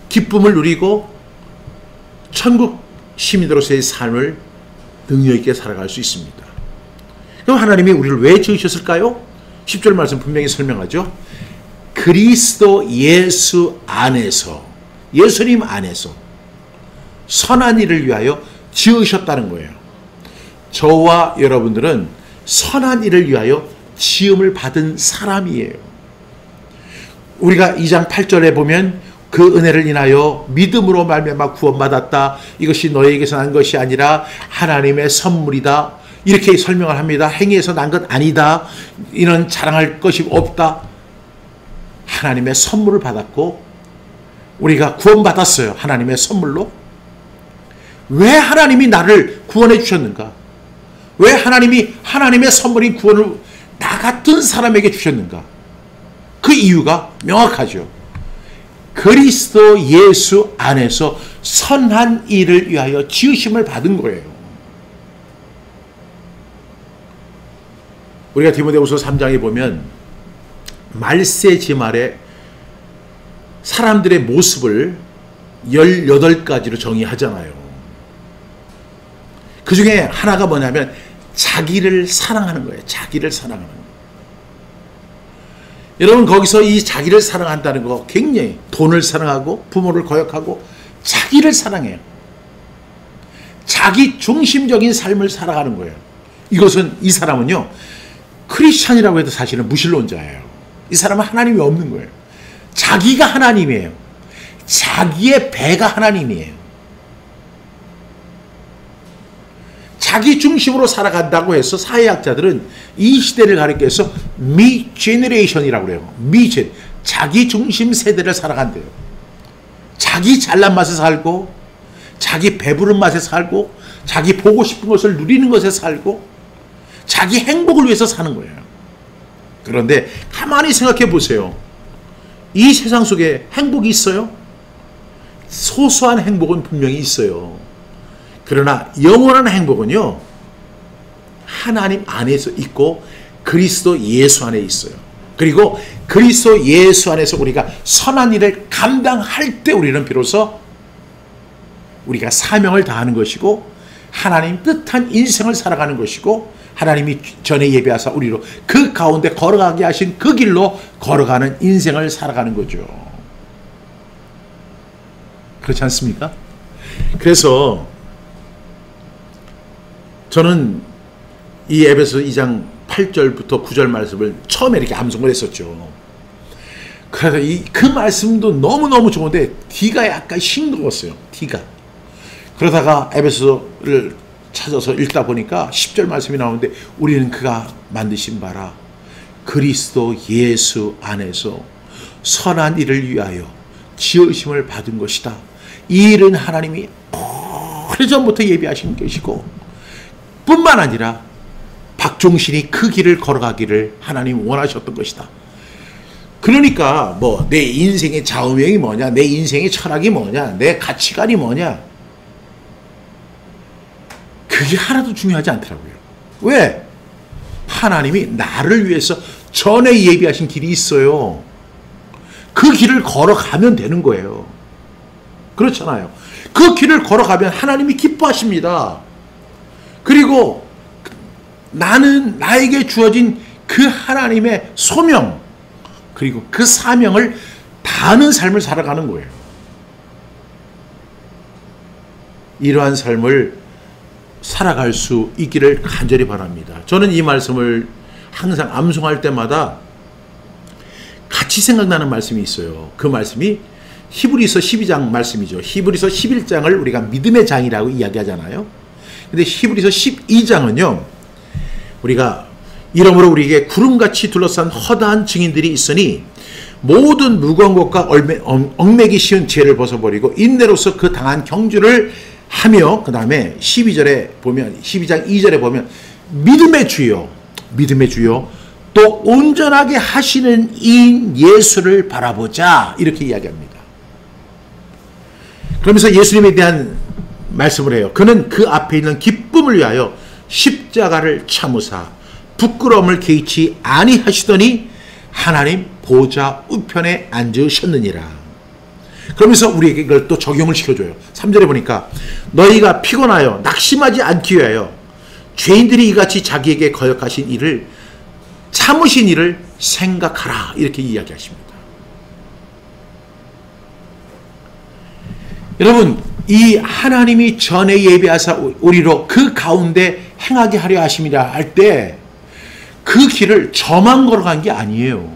기쁨을 누리고 천국 시민으로서의 삶을 능력 있게 살아갈 수 있습니다. 그럼 하나님이 우리를 왜 지으셨을까요? 10절 말씀 분명히 설명하죠. 그리스도 예수 안에서, 예수님 안에서 선한 일을 위하여 지으셨다는 거예요. 저와 여러분들은 선한 일을 위하여 지음을 받은 사람이에요. 우리가 2장 8절에 보면 그 은혜를 인하여 믿음으로 말미암아 구원받았다. 이것이 너에게서 난 것이 아니라 하나님의 선물이다. 이렇게 설명을 합니다. 행위에서 난 것 아니다. 이는 자랑할 것이 없다. 하나님의 선물을 받았고 우리가 구원받았어요. 하나님의 선물로. 왜 하나님이 나를 구원해 주셨는가? 왜 하나님이 하나님의 선물인 구원을 나 같은 사람에게 주셨는가? 그 이유가 명확하죠. 그리스도 예수 안에서 선한 일을 위하여 지으심을 받은 거예요. 우리가 디모데후서 3장에 보면 말세지말에 사람들의 모습을 18가지로 정의하잖아요. 그 중에 하나가 뭐냐면 자기를 사랑하는 거예요. 자기를 사랑하는 거예요. 여러분, 거기서 이 자기를 사랑한다는 거 굉장히 돈을 사랑하고 부모를 거역하고 자기를 사랑해요. 자기 중심적인 삶을 살아가는 거예요. 이것은, 이 사람은요, 크리스찬이라고 해도 사실은 무신론자예요. 이 사람은 하나님이 없는 거예요. 자기가 하나님이에요. 자기의 배가 하나님이에요. 자기 중심으로 살아간다고 해서 사회학자들은 이 시대를 가리켜서 미 제너레이션이라고 그래요. 자기 중심 세대를 살아간대요. 자기 잘난 맛에 살고, 자기 배부른 맛에 살고, 자기 보고 싶은 것을 누리는 것에 살고, 자기 행복을 위해서 사는 거예요. 그런데 가만히 생각해 보세요. 이 세상 속에 행복이 있어요? 소소한 행복은 분명히 있어요. 그러나 영원한 행복은요, 하나님 안에서 있고 그리스도 예수 안에 있어요. 그리고 그리스도 예수 안에서 우리가 선한 일을 감당할 때 우리는 비로소 우리가 사명을 다하는 것이고 하나님 뜻한 인생을 살아가는 것이고, 하나님이 전에 예비하사 우리로 그 가운데 걸어가게 하신 그 길로 걸어가는 인생을 살아가는 거죠. 그렇지 않습니까? 그래서 저는 이 에베소 2장 8절부터 9절 말씀을 처음에 이렇게 암송을 했었죠. 그래서 그 말씀도 너무너무 좋은데 D가 약간 싱거웠어요. D가. 그러다가 에베소를 찾아서 읽다 보니까 10절 말씀이 나오는데 우리는 그가 만드신 바라 그리스도 예수 안에서 선한 일을 위하여 지으심을 받은 것이다. 이 일은 하나님이 오래전부터 예비하신 것이고 뿐만 아니라 박종신이 그 길을 걸어가기를 하나님 원하셨던 것이다. 그러니까 뭐 내 인생의 좌우명이 뭐냐, 내 인생의 철학이 뭐냐, 내 가치관이 뭐냐, 그게 하나도 중요하지 않더라고요. 왜? 하나님이 나를 위해서 전에 예비하신 길이 있어요. 그 길을 걸어가면 되는 거예요. 그렇잖아요. 그 길을 걸어가면 하나님이 기뻐하십니다. 그리고 나에게 주어진 그 하나님의 소명, 그리고 그 사명을 다하는 삶을 살아가는 거예요. 이러한 삶을 살아갈 수 있기를 간절히 바랍니다. 저는 이 말씀을 항상 암송할 때마다 같이 생각나는 말씀이 있어요. 그 말씀이 히브리서 12장 말씀이죠. 히브리서 11장을 우리가 믿음의 장이라고 이야기하잖아요. 근데 히브리서 12장은요, 우리가 이러므로 우리에게 구름같이 둘러싼 허다한 증인들이 있으니 모든 무거운 것과 얽매기 쉬운 죄를 벗어버리고 인내로서 그 당한 경주를 하며, 그 다음에 12절에 보면, 12장 2절에 보면 믿음의 주요 또 온전하게 하시는 이인 예수를 바라보자, 이렇게 이야기합니다. 그러면서 예수님에 대한 말씀을 해요. 그는 그 앞에 있는 기쁨을 위하여 십자가를 참으사 부끄러움을 개의치 아니하시더니 하나님 보좌 우편에 앉으셨느니라. 그러면서 우리에게 이걸 또 적용을 시켜줘요. 3절에 보니까 너희가 피곤하여 낙심하지 않기 위하여 죄인들이 이같이 자기에게 거역하신 일을 참으신 일을 생각하라, 이렇게 이야기하십니다. 여러분, 이 하나님이 전에 예비하사 우리로 그 가운데 행하게 하려 하심이라 할 때 그 길을 저만 걸어간 게 아니에요.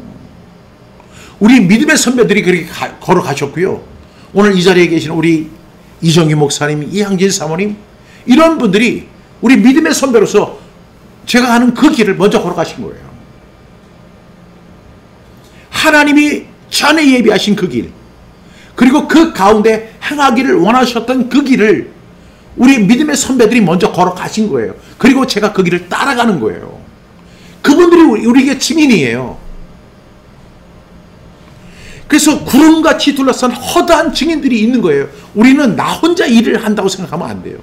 우리 믿음의 선배들이 그렇게 걸어가셨고요. 오늘 이 자리에 계신 우리 이정희 목사님, 이항진 사모님, 이런 분들이 우리 믿음의 선배로서 제가 하는 그 길을 먼저 걸어가신 거예요. 하나님이 전에 예비하신 그 길, 그리고 그 가운데 행하기를 원하셨던 그 길을 우리 믿음의 선배들이 먼저 걸어가신 거예요. 그리고 제가 그 길을 따라가는 거예요. 그분들이 우리에게 증인이에요. 그래서 구름같이 둘러싼 허다한 증인들이 있는 거예요. 우리는 나 혼자 일을 한다고 생각하면 안 돼요.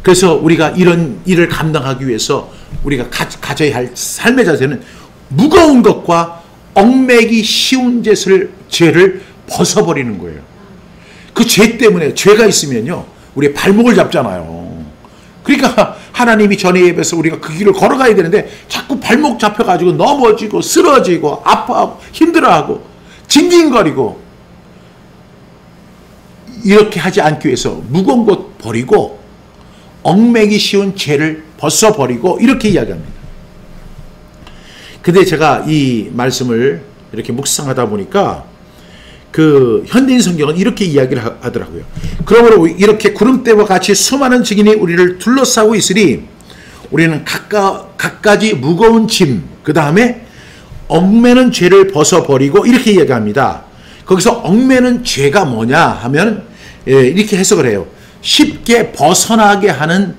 그래서 우리가 이런 일을 감당하기 위해서 우리가 가져야 할 삶의 자세는 무거운 것과 얽매기 쉬운 죄를 벗어버리는 거예요. 그 죄 때문에, 죄가 있으면요, 우리 발목을 잡잖아요. 그러니까 하나님이 전에 예배해서 우리가 그 길을 걸어가야 되는데 자꾸 발목 잡혀가지고 넘어지고 쓰러지고 아파하고 힘들어하고 징징거리고, 이렇게 하지 않기 위해서 무거운 것 버리고 얽매기 쉬운 죄를 벗어버리고, 이렇게 이야기합니다. 근데 제가 이 말씀을 이렇게 묵상하다 보니까 그 현대인 성경은 이렇게 이야기를 하더라고요. 그러므로 이렇게 구름대와 같이 수많은 증인이 우리를 둘러싸고 있으니 우리는 갖가지 무거운 짐, 그 다음에 얽매는 죄를 벗어버리고, 이렇게 이야기합니다. 거기서 얽매는 죄가 뭐냐 하면 이렇게 해석을 해요. 쉽게 벗어나게 하는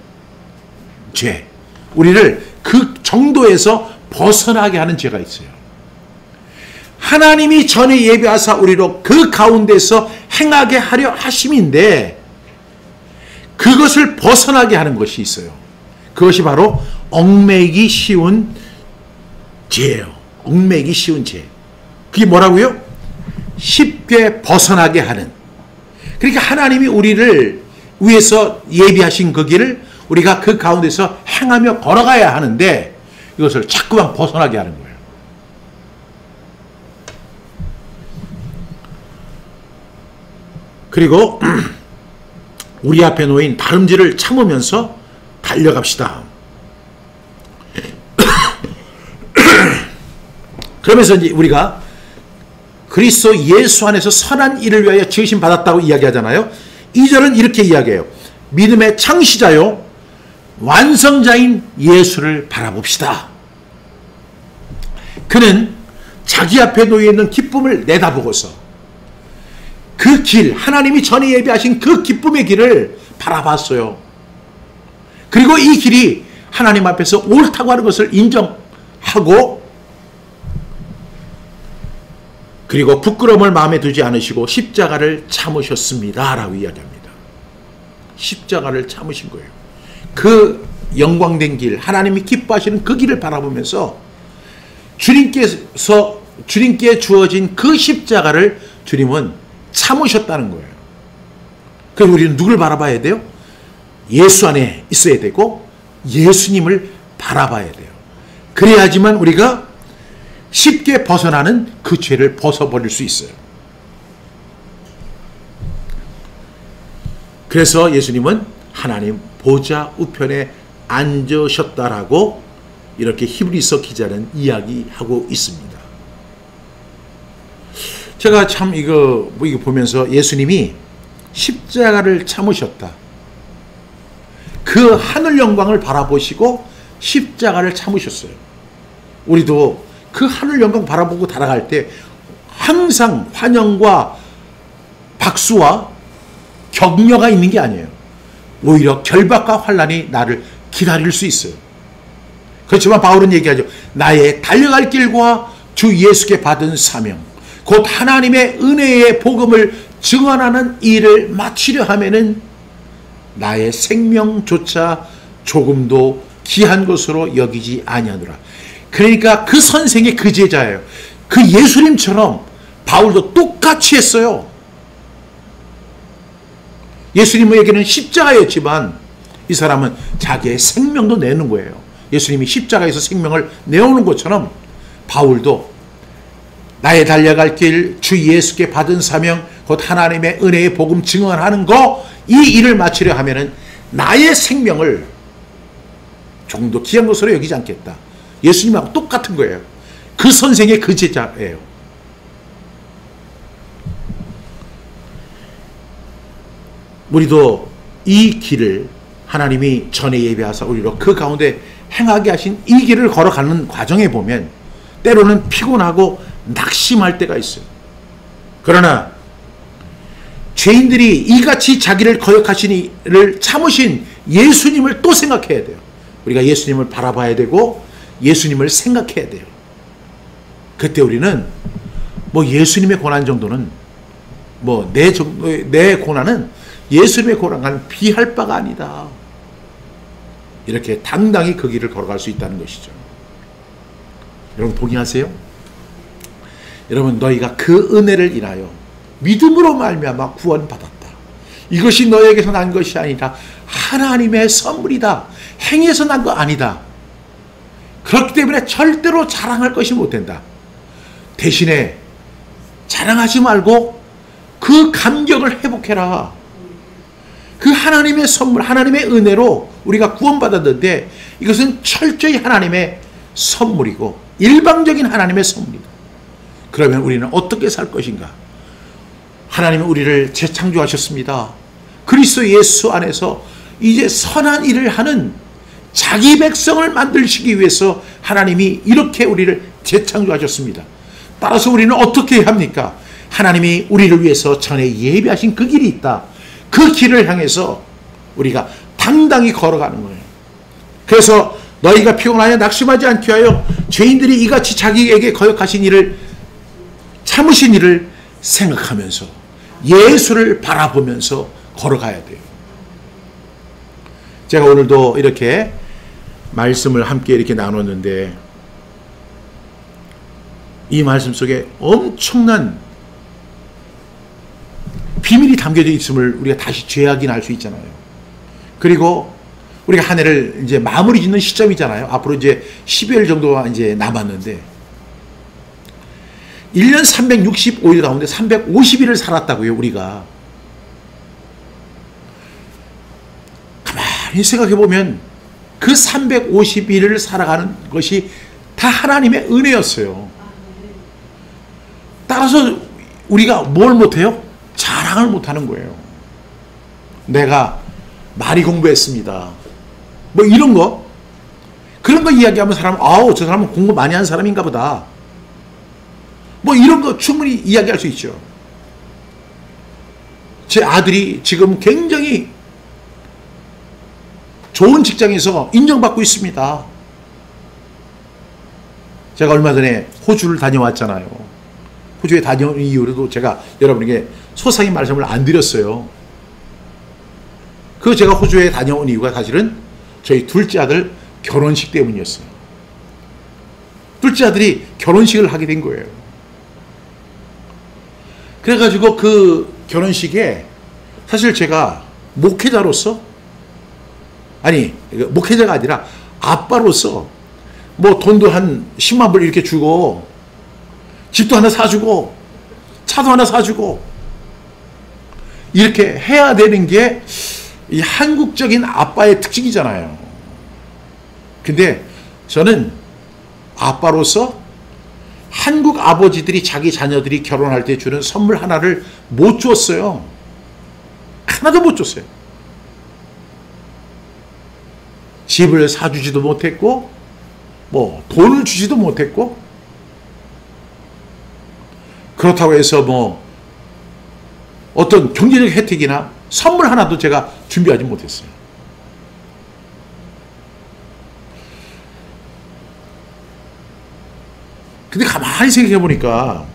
죄, 우리를 그 정도에서 벗어나게 하는 죄가 있어요. 하나님이 전에 예비하사 우리로 그 가운데서 행하게 하려 하심인데 그것을 벗어나게 하는 것이 있어요. 그것이 바로 얽매기 쉬운 죄예요. 얽매기 쉬운 죄. 그게 뭐라고요? 쉽게 벗어나게 하는. 그러니까 하나님이 우리를 위해서 예비하신 그 길을 우리가 그 가운데서 행하며 걸어가야 하는데 이것을 자꾸만 벗어나게 하는 거예요. 그리고 우리 앞에 놓인 다름질을 참으면서 달려갑시다. 그러면서 이제 우리가 그리스도 예수 안에서 선한 일을 위하여 지으심 받았다고 이야기하잖아요. 2절은 이렇게 이야기해요. 믿음의 창시자요 완성자인 예수를 바라봅시다. 그는 자기 앞에 놓여 있는 기쁨을 내다보고서 그 길, 하나님이 전에 예비하신 그 기쁨의 길을 바라봤어요. 그리고 이 길이 하나님 앞에서 옳다고 하는 것을 인정하고, 그리고 부끄러움을 마음에 두지 않으시고 십자가를 참으셨습니다 라고 이야기합니다. 십자가를 참으신 거예요. 그 영광된 길, 하나님이 기뻐하시는 그 길을 바라보면서 주님께 주어진 그 십자가를 주님은 참으셨다는 거예요. 그래서 우리는 누굴 바라봐야 돼요? 예수 안에 있어야 되고 예수님을 바라봐야 돼요. 그래야지만 우리가 쉽게 벗어나는 그 죄를 벗어버릴 수 있어요. 그래서 예수님은 하나님 보좌 우편에 앉으셨다라고 이렇게 히브리서 기자는 이야기하고 있습니다. 제가 참 이거 보면서 예수님이 십자가를 참으셨다. 그 하늘 영광을 바라보시고 십자가를 참으셨어요. 우리도 그 하늘 영광 바라보고 달아갈 때 항상 환영과 박수와 격려가 있는 게 아니에요. 오히려 결박과 환난이 나를 기다릴 수 있어요. 그렇지만 바울은 얘기하죠. 나의 달려갈 길과 주 예수께 받은 사명, 곧 하나님의 은혜의 복음을 증언하는 일을 마치려 하면은 나의 생명조차 조금도 귀한 것으로 여기지 아니하노라. 그러니까 그 선생의 그 제자예요. 그 예수님처럼 바울도 똑같이 했어요. 예수님에게는 십자가였지만 이 사람은 자기의 생명도 내는 거예요. 예수님이 십자가에서 생명을 내오는 것처럼 바울도 나의 달려갈 길, 주 예수께 받은 사명, 곧 하나님의 은혜의 복음 증언하는 거, 이 일을 마치려 하면은 나의 생명을 조금도 귀한 것으로 여기지 않겠다. 예수님하고 똑같은 거예요. 그 선생의 그 제자예요. 우리도 이 길을 하나님이 전에 예비하사 우리로 그 가운데 행하게 하신 이 길을 걸어가는 과정에 보면 때로는 피곤하고 낙심할 때가 있어요. 그러나 죄인들이 이같이 자기를 거역하신 이를 참으신 예수님을 또 생각해야 돼요. 우리가 예수님을 바라봐야 되고 예수님을 생각해야 돼요. 그때 우리는 뭐 예수님의 고난 정도는 뭐 내 고난은 예수님의 고난과는 비할 바가 아니다. 이렇게 당당히 그 길을 걸어갈 수 있다는 것이죠. 여러분 동의하세요? 여러분 너희가 그 은혜를 인하여 믿음으로 말미암아 구원받았다. 이것이 너에게서 난 것이 아니라 하나님의 선물이다. 행해서 난 거 아니다. 그렇기 때문에 절대로 자랑할 것이 못 된다. 대신에 자랑하지 말고 그 감격을 회복해라. 그 하나님의 선물, 하나님의 은혜로 우리가 구원받았는데 이것은 철저히 하나님의 선물이고 일방적인 하나님의 선물이다. 그러면 우리는 어떻게 살 것인가? 하나님은 우리를 재창조하셨습니다. 그리스도 예수 안에서 이제 선한 일을 하는 자기 백성을 만드시기 위해서 하나님이 이렇게 우리를 재창조하셨습니다. 따라서 우리는 어떻게 해야 합니까? 하나님이 우리를 위해서 전에 예비하신 그 길이 있다. 그 길을 향해서 우리가 당당히 걸어가는 거예요. 그래서 너희가 피곤하여 낙심하지 않게 하여 죄인들이 이같이 자기에게 거역하신 일을 참으신 일을 생각하면서 예수를 바라보면서 걸어가야 돼요. 제가 오늘도 이렇게 말씀을 함께 이렇게 나눴는데 이 말씀 속에 엄청난 비밀이 담겨져 있음을 우리가 다시 재확인할 수 있잖아요. 그리고 우리가 한 해를 이제 마무리 짓는 시점이잖아요. 앞으로 이제 12일 정도가 이제 남았는데 1년 365일 가운데 350일을 살았다고요, 우리가. 가만히 생각해 보면 그 350일을 살아가는 것이 다 하나님의 은혜였어요. 따라서 우리가 뭘 못해요? 자랑을 못하는 거예요. 내가 많이 공부했습니다. 뭐 이런 거, 그런 거 이야기하면 사람은 아우 저 사람은 공부 많이 한 사람인가 보다. 뭐 이런 거 충분히 이야기할 수 있죠. 제 아들이 지금 굉장히 좋은 직장에서 인정받고 있습니다. 제가 얼마 전에 호주를 다녀왔잖아요. 호주에 다녀온 이후로도 제가 여러분에게 소상히 말씀을 안 드렸어요. 그 제가 호주에 다녀온 이유가 사실은 저희 둘째 아들 결혼식 때문이었어요. 둘째 아들이 결혼식을 하게 된 거예요. 그래가지고 그 결혼식에 사실 제가 목회자로서, 아니 목회자가 아니라 아빠로서 뭐 돈도 한 10만 불 이렇게 주고 집도 하나 사주고 차도 하나 사주고 이렇게 해야 되는 게 이 한국적인 아빠의 특징이잖아요. 근데 저는 아빠로서 한국 아버지들이 자기 자녀들이 결혼할 때 주는 선물 하나를 못 줬어요. 하나도 못 줬어요. 집을 사주지도 못했고 뭐 돈을 주지도 못했고, 그렇다고 해서 뭐 어떤 경제적 혜택이나 선물 하나도 제가 준비하지 못했어요. 근데 가만히 생각해 보니까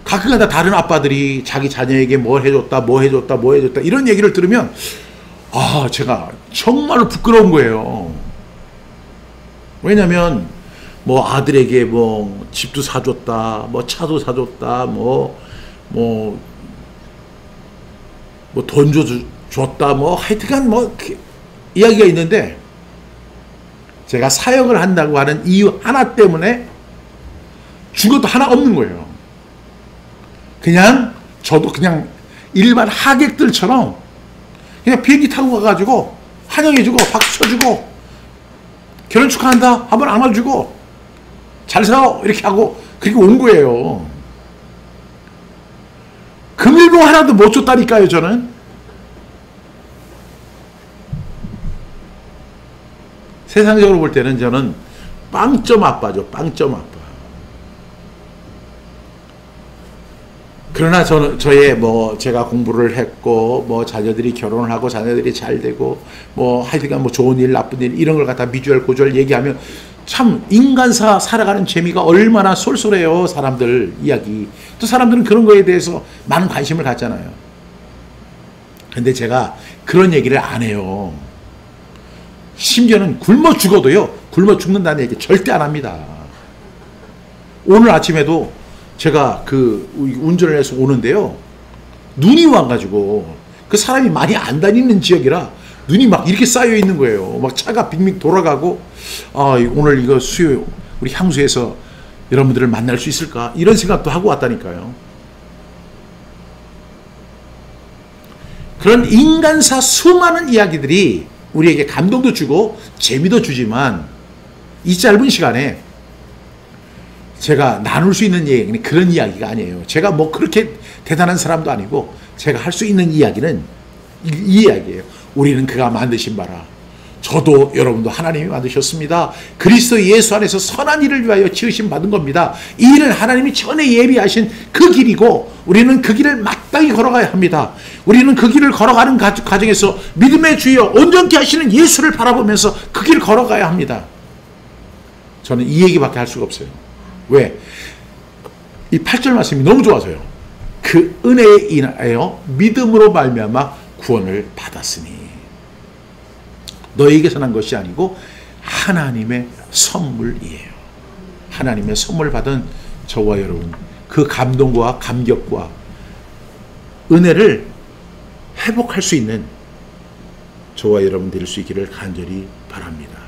가끔가다 다른 아빠들이 자기 자녀에게 뭘 해줬다 뭐 해줬다 뭐 해줬다 이런 얘기를 들으면 아 제가 정말로 부끄러운 거예요. 왜냐면 뭐 아들에게 뭐 집도 사줬다 뭐 차도 사줬다 뭐 돈 줬다 뭐 하여튼간 뭐 이야기가 있는데, 제가 사역을 한다고 하는 이유 하나 때문에 준 것도 하나 없는 거예요. 그냥 저도 그냥 일반 하객들처럼 그냥 비행기 타고 가가지고 환영해주고 박수 쳐주고 결혼 축하한다 한번 안아주고 잘 살아 이렇게 하고 그렇게 온 거예요. 금일봉 하나도 못 줬다니까요. 저는 세상적으로 볼 때는 저는 빵점 아빠죠. 빵점 아빠. 그러나 저의 뭐 제가 공부를 했고 뭐 자녀들이 결혼을 하고 자녀들이 잘 되고 뭐 하여튼간 뭐 좋은 일 나쁜 일 이런 걸 갖다 미주알 고주알 얘기하면 참 인간사 살아가는 재미가 얼마나 쏠쏠해요. 사람들 이야기. 또 사람들은 그런 거에 대해서 많은 관심을 갖잖아요. 근데 제가 그런 얘기를 안 해요. 심지어는 굶어 죽어도요, 굶어 죽는다는 얘기 절대 안 합니다. 오늘 아침에도 제가 그 운전을 해서 오는데요, 눈이 와가지고 그 사람이 많이 안 다니는 지역이라 눈이 막 이렇게 쌓여 있는 거예요. 막 차가 빙빙 돌아가고, 아 오늘 이거 수요 우리 향수에서 여러분들을 만날 수 있을까 이런 생각도 하고 왔다니까요. 그런 인간사 수많은 이야기들이 우리에게 감동도 주고 재미도 주지만 이 짧은 시간에 제가 나눌 수 있는 얘기는 그런 이야기가 아니에요. 제가 뭐 그렇게 대단한 사람도 아니고 제가 할 수 있는 이야기는 이 이야기예요. 우리는 그가 만드신 바라. 저도 여러분도 하나님이 만드셨습니다. 그리스도 예수 안에서 선한 일을 위하여 지으심 받은 겁니다. 이 일은 하나님이 전에 예비하신 그 길이고 우리는 그 길을 마땅히 걸어가야 합니다. 우리는 그 길을 걸어가는 과정에서 믿음의 주여 온전케 하시는 예수를 바라보면서 그 길을 걸어가야 합니다. 저는 이 얘기밖에 할 수가 없어요. 왜? 이 8절 말씀이 너무 좋아서요. 그 은혜에 인하여 믿음으로 말미암아 구원을 받았으니 너에게서 난 것이 아니고 하나님의 선물이에요. 하나님의 선물 받은 저와 여러분, 그 감동과 감격과 은혜를 회복할 수 있는 저와 여러분 될 수 있기를 간절히 바랍니다.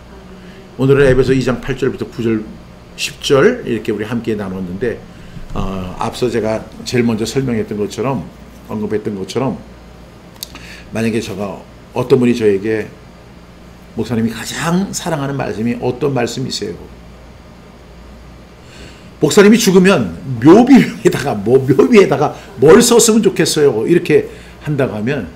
오늘은 에베소 2장 8절부터 9절 10절 이렇게 우리 함께 나눴는데, 앞서 제가 제일 먼저 설명했던 것처럼 언급했던 것처럼 만약에 제가 어떤 분이 저에게 목사님이 가장 사랑하는 말씀이 어떤 말씀이세요? 목사님이 죽으면 묘비에다가 뭘 썼으면 좋겠어요? 이렇게 한다고 하면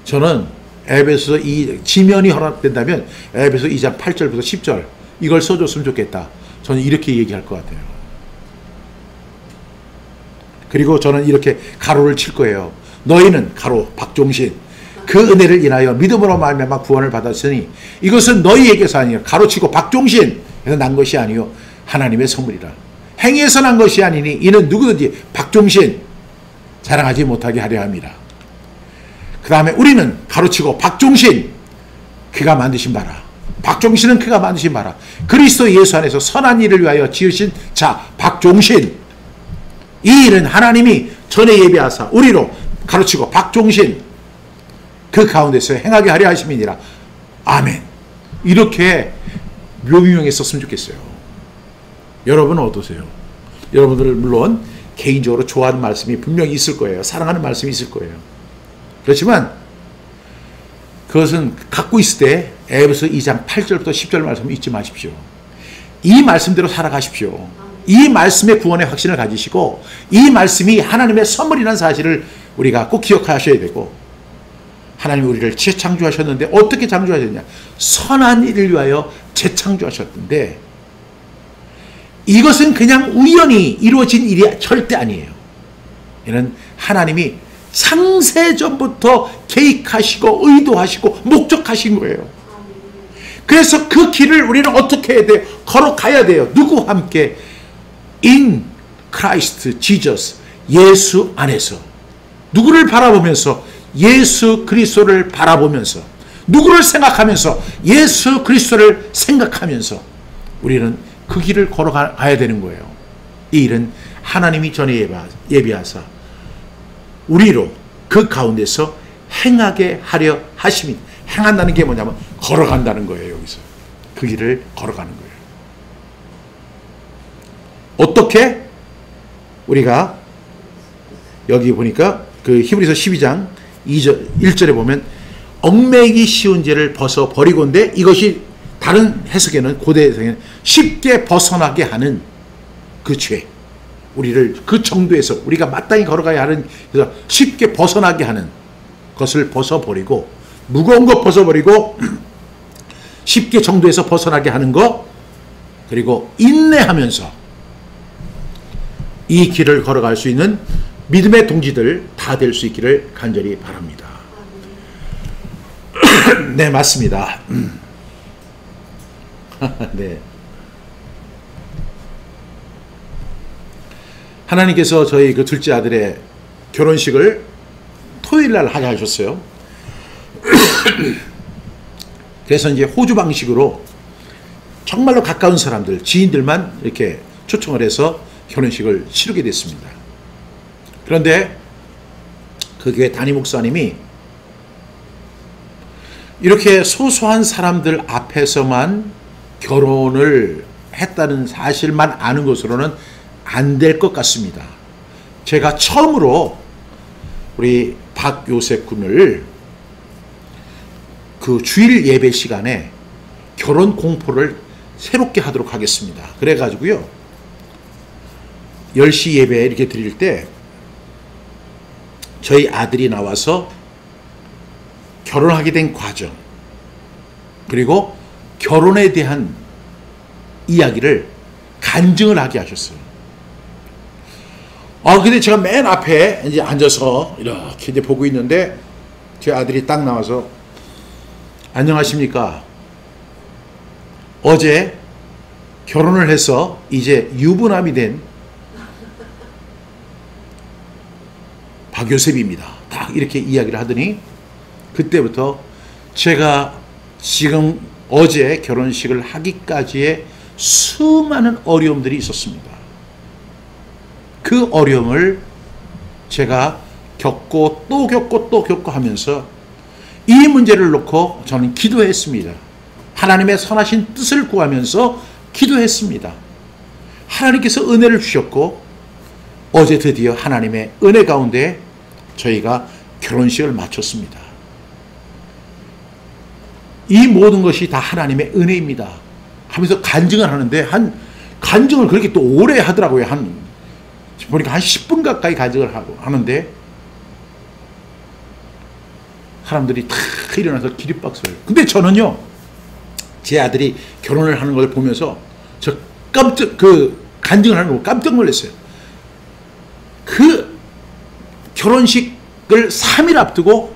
저는 에베소서 이 지면이 허락된다면 에베소 2장 8절부터 10절 이걸 써줬으면 좋겠다. 저는 이렇게 얘기할 것 같아요. 그리고 저는 이렇게 가로를 칠 거예요. 너희는 가로 박종신 그 은혜를 인하여 믿음으로 말미암아 구원을 받았으니 이것은 너희에게서 아니요 가로치고 박종신에서 난 것이 아니요 하나님의 선물이라. 행위에서 난 것이 아니니 이는 누구든지 박종신 자랑하지 못하게 하려 함이라. 그 다음에 우리는 가로치고 박종신 그가 만드신 바라. 박종신은 그가 만드신 바라. 그리스도 예수 안에서 선한 일을 위하여 지으신 자 박종신. 이 일은 하나님이 전에 예비하사 우리로 가로치고 박종신 그 가운데서 행하게 하려 하심이니라. 아멘. 이렇게 묘비명에 썼으면 좋겠어요. 여러분은 어떠세요? 여러분들 물론 개인적으로 좋아하는 말씀이 분명히 있을 거예요. 사랑하는 말씀이 있을 거예요. 그렇지만 그것은 갖고 있을 때 에베소 2장 8절부터 10절 말씀을 잊지 마십시오. 이 말씀대로 살아가십시오. 이 말씀의 구원의 확신을 가지시고 이 말씀이 하나님의 선물이라는 사실을 우리가 꼭 기억하셔야 되고 하나님이 우리를 재창조하셨는데 어떻게 창조하셨냐? 선한 일을 위하여 재창조하셨는데 이것은 그냥 우연히 이루어진 일이 절대 아니에요. 이는 하나님이 창세전부터 계획하시고 의도하시고 목적하신 거예요. 그래서 그 길을 우리는 어떻게 해야 돼요? 걸어가야 돼요. 누구와 함께? In Christ Jesus. 예수 안에서. 누구를 바라보면서? 예수 그리스도를 바라보면서. 누구를 생각하면서? 예수 그리스도를 생각하면서 우리는 그 길을 걸어가야 되는 거예요. 이 일은 하나님이 전에 예비하사 우리로 그 가운데서 행하게 하려 하심이. 행한다는 게 뭐냐면 걸어간다는 거예요. 여기서 그 길을 걸어가는 거예요. 어떻게? 우리가 여기 보니까 그 히브리서 12장 1절에 보면 얽매이기 쉬운 죄를 벗어버리고인데 이것이 다른 해석에는 고대 해석에는 쉽게 벗어나게 하는 그 죄. 우리를 그 정도에서 우리가 마땅히 걸어가야 하는 그래서 쉽게 벗어나게 하는 것을 벗어버리고 무거운 것 벗어버리고 쉽게 정도에서 벗어나게 하는 것 그리고 인내하면서 이 길을 걸어갈 수 있는 믿음의 동지들 다 될 수 있기를 간절히 바랍니다. 네, 맞습니다. 네. 하나님께서 저희 그 둘째 아들의 결혼식을 토요일 날 하게 하셨어요. 그래서 이제 호주 방식으로 정말로 가까운 사람들, 지인들만 이렇게 초청을 해서 결혼식을 치르게 됐습니다. 그런데 그 교회 담임 목사님이 이렇게 소소한 사람들 앞에서만 결혼을 했다는 사실만 아는 것으로는 안 될 것 같습니다. 제가 처음으로 우리 박요셉 군을 그 주일 예배 시간에 결혼 공포를 새롭게 하도록 하겠습니다. 그래가지고요 10시 예배 이렇게 드릴 때 저희 아들이 나와서 결혼하게 된 과정 그리고 결혼에 대한 이야기를 간증을 하게 하셨어요. 근데 제가 맨 앞에 이제 앉아서 이렇게 이제 보고 있는데 제 아들이 딱 나와서 안녕하십니까. 어제 결혼을 해서 이제 유부남이 된 박요셉입니다. 딱 이렇게 이야기를 하더니 그때부터 제가 지금 어제 결혼식을 하기까지의 수많은 어려움들이 있었습니다. 그 어려움을 제가 겪고 또 겪고 또 겪고 하면서 이 문제를 놓고 저는 기도했습니다. 하나님의 선하신 뜻을 구하면서 기도했습니다. 하나님께서 은혜를 주셨고 어제 드디어 하나님의 은혜 가운데 저희가 결혼식을 마쳤습니다. 이 모든 것이 다 하나님의 은혜입니다 하면서 간증을 하는데, 간증을 그렇게 또 오래 하더라고요. 보니까 한 10분 가까이 간증을 하는데, 사람들이 다 일어나서 기립박수를. 근데 저는요, 제 아들이 결혼을 하는 걸 보면서 저 간증을 하는 거 깜짝 놀랐어요. 그 결혼식을 3일 앞두고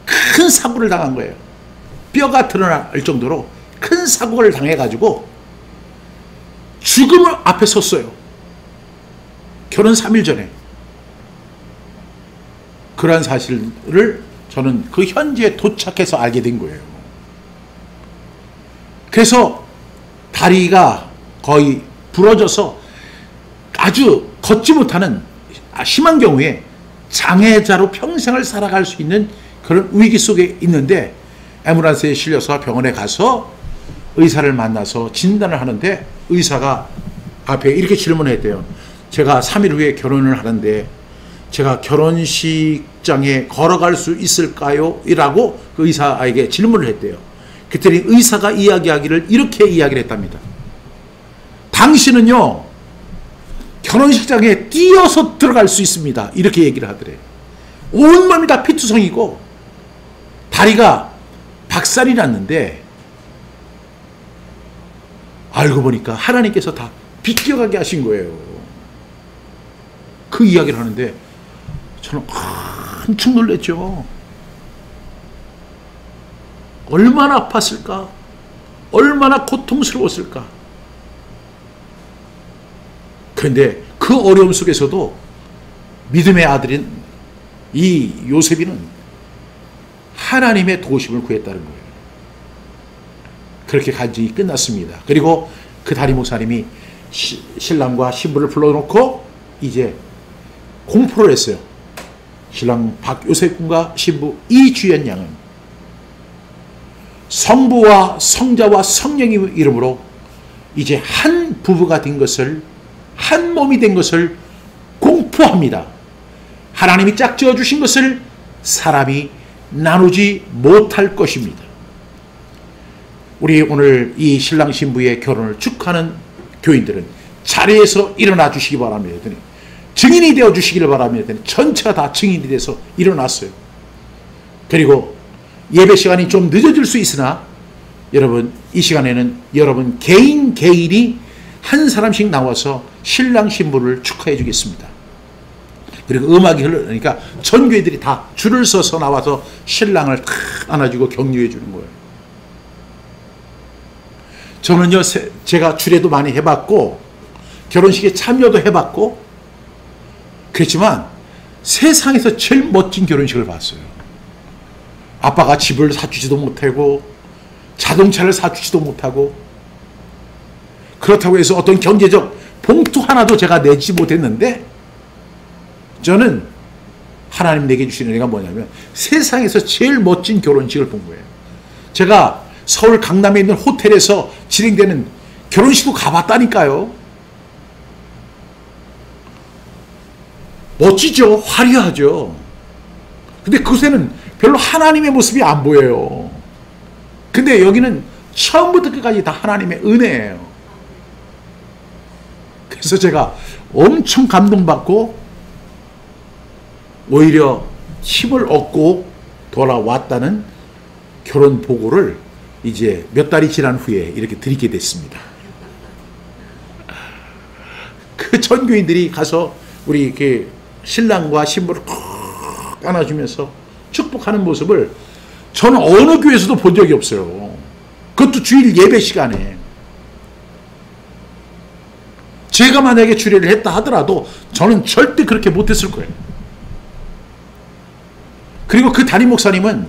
큰 사고를 당한 거예요. 뼈가 드러날 정도로 큰 사고를 당해가지고 죽음을 앞에 섰어요. 결혼 3일 전에. 그러한 사실을 저는 그 현지에 도착해서 알게 된 거예요. 그래서 다리가 거의 부러져서 아주 걷지 못하는 심한 경우에 장애자로 평생을 살아갈 수 있는 그런 위기 속에 있는데, 앰뷸런스에 실려서 병원에 가서 의사를 만나서 진단을 하는데, 의사가 앞에 이렇게 질문했대요. 제가 3일 후에 결혼을 하는데 제가 결혼식장에 걸어갈 수 있을까요? 이라고 그 의사에게 질문을 했대요. 그랬더니 의사가 이야기하기를 이렇게 이야기를 했답니다. 당신은요, 결혼식장에 뛰어서 들어갈 수 있습니다. 이렇게 얘기를 하더래요. 온몸이 다 피투성이고 다리가 박살이 났는데, 알고 보니까 하나님께서 다 비껴가게 하신 거예요. 그 이야기를 하는데 저는 한층 놀랐죠. 얼마나 아팠을까? 얼마나 고통스러웠을까? 그런데 그 어려움 속에서도 믿음의 아들인 이 요셉이는 하나님의 도우심을 구했다는 거예요. 그렇게 간증이 끝났습니다. 그리고 그 다리 목사님이 신랑과 신부를 불러놓고 이제 공포를 했어요. 신랑 박요셉 군과 신부 이주연 양은 성부와 성자와 성령의 이름으로 이제 한 부부가 된 것을, 한 몸이 된 것을 공포합니다. 하나님이 짝지어 주신 것을 사람이 나누지 못할 것입니다. 우리 오늘 이 신랑 신부의 결혼을 축하하는 교인들은 자리에서 일어나 주시기 바랍니다. 증인이 되어 주시기를 바랍니다. 전체가 다 증인이 돼서 일어났어요. 그리고 예배 시간이 좀 늦어질 수 있으나 여러분, 이 시간에는 여러분 개인이 한 사람씩 나와서 신랑 신부를 축하해 주겠습니다. 그리고 음악이 흐르니까 전 교회들이 다 줄을 서서 나와서 신랑을 탁 안아주고 격려해 주는 거예요. 저는요, 제가 주례도 많이 해봤고 결혼식에 참여도 해봤고 그렇지만 세상에서 제일 멋진 결혼식을 봤어요. 아빠가 집을 사주지도 못하고 자동차를 사주지도 못하고, 그렇다고 해서 어떤 경제적 봉투 하나도 제가 내지 못했는데, 저는 하나님 내게 주시는 은혜가 뭐냐면 세상에서 제일 멋진 결혼식을 본 거예요. 제가 서울 강남에 있는 호텔에서 진행되는 결혼식도 가봤다니까요. 멋지죠. 화려하죠. 근데 그곳에는 별로 하나님의 모습이 안 보여요. 근데 여기는 처음부터 끝까지 다 하나님의 은혜예요. 그래서 제가 엄청 감동받고 오히려 힘을 얻고 돌아왔다는 결혼 보고를 이제 몇 달이 지난 후에 이렇게 드리게 됐습니다. 그 전교인들이 가서 우리 이렇게 신랑과 신부를 꼭 안아주면서 축복하는 모습을 저는 어느 교회에서도 본 적이 없어요. 그것도 주일 예배 시간에. 제가 만약에 주례를 했다 하더라도 저는 절대 그렇게 못했을 거예요. 그리고 그 담임 목사님은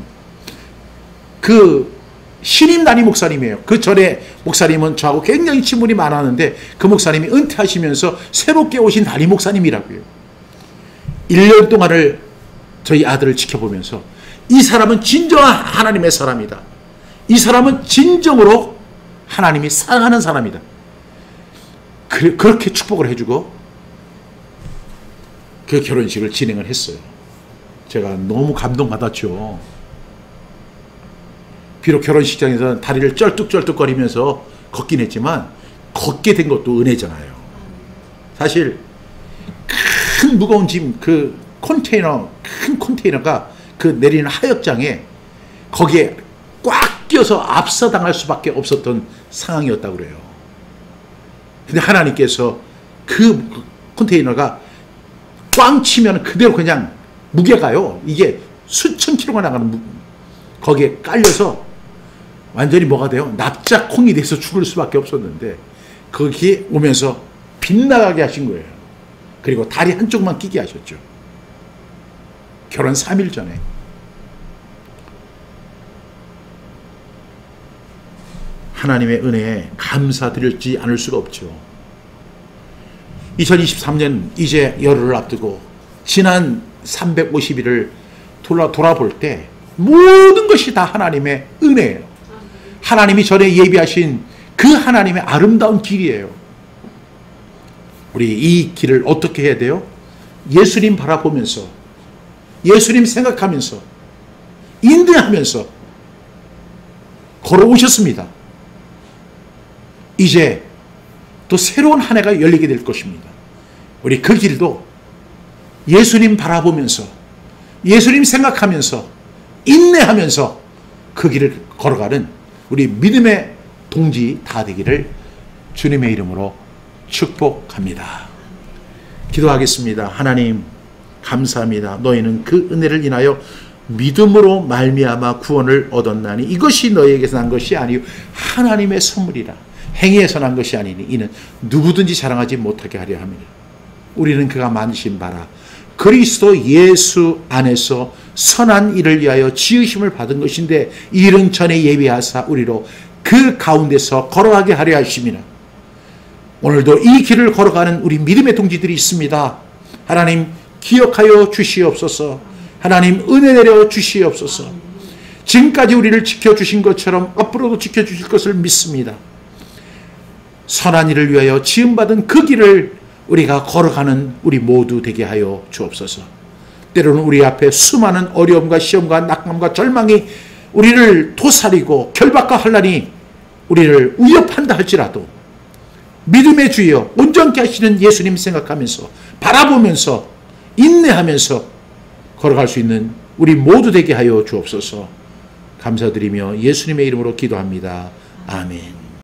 그 신임 담임 목사님이에요. 그 전에 목사님은 저하고 굉장히 친분이 많았는데 그 목사님이 은퇴하시면서 새롭게 오신 담임 목사님이라고요. 1년 동안을 저희 아들을 지켜보면서 이 사람은 진정한 하나님의 사람이다. 이 사람은 진정으로 하나님이 사랑하는 사람이다. 그렇게 축복을 해주고 그 결혼식을 진행을 했어요. 제가 너무 감동받았죠. 비록 결혼식장에서 다리를 쩔뚝쩔뚝거리면서 걷긴 했지만 걷게 된 것도 은혜잖아요. 사실 큰 무거운 짐, 그 컨테이너, 큰 컨테이너가 그 내리는 하역장에 거기에 꽉 껴서 압사당할 수밖에 없었던 상황이었다고 그래요. 근데 하나님께서 그 컨테이너가 꽝 치면 그대로 그냥 무게가요, 이게 수천 킬로가 나가는 거기에 깔려서 완전히 뭐가 돼요? 납작콩이 돼서 죽을 수밖에 없었는데 거기에 오면서 빗나가게 하신 거예요. 그리고 다리 한쪽만 끼게 하셨죠. 결혼 3일 전에. 하나님의 은혜에 감사드리지 않을 수가 없죠. 2023년 이제 열흘을 앞두고 지난 350일을 돌아볼 때 모든 것이 다 하나님의 은혜예요. 하나님이 전에 예비하신 그 하나님의 아름다운 길이에요. 우리 이 길을 어떻게 해야 돼요? 예수님 바라보면서, 예수님 생각하면서, 인내하면서 걸어오셨습니다. 이제 또 새로운 한 해가 열리게 될 것입니다. 우리 그 길도 예수님 바라보면서, 예수님 생각하면서, 인내하면서 그 길을 걸어가는 우리 믿음의 동지 다 되기를 주님의 이름으로 축복합니다. 기도하겠습니다. 하나님 감사합니다. 너희는 그 은혜를 인하여 믿음으로 말미암아 구원을 얻었나니 이것이 너희에게서 난 것이 아니요 하나님의 선물이라. 행위에서 난 것이 아니니 이는 누구든지 자랑하지 못하게 하려 함이라. 우리는 그가 만드신 바라 그리스도 예수 안에서 선한 일을 위하여 지으심을 받은 것인데 이 일은 전에 예비하사 우리로 그 가운데서 걸어가게 하려 하심이라. 오늘도 이 길을 걸어가는 우리 믿음의 동지들이 있습니다. 하나님 기억하여 주시옵소서. 하나님 은혜 내려 주시옵소서. 지금까지 우리를 지켜주신 것처럼 앞으로도 지켜주실 것을 믿습니다. 선한 일을 위하여 지음받은 그 길을 우리가 걸어가는 우리 모두 되게 하여 주옵소서. 때로는 우리 앞에 수많은 어려움과 시험과 낙감과 절망이 우리를 도사리고 결박과 환난이 우리를 위협한다 할지라도 믿음의 주여 온전케 하시는 예수님 생각하면서 바라보면서 인내하면서 걸어갈 수 있는 우리 모두 되게 하여 주옵소서. 감사드리며 예수님의 이름으로 기도합니다. 아멘.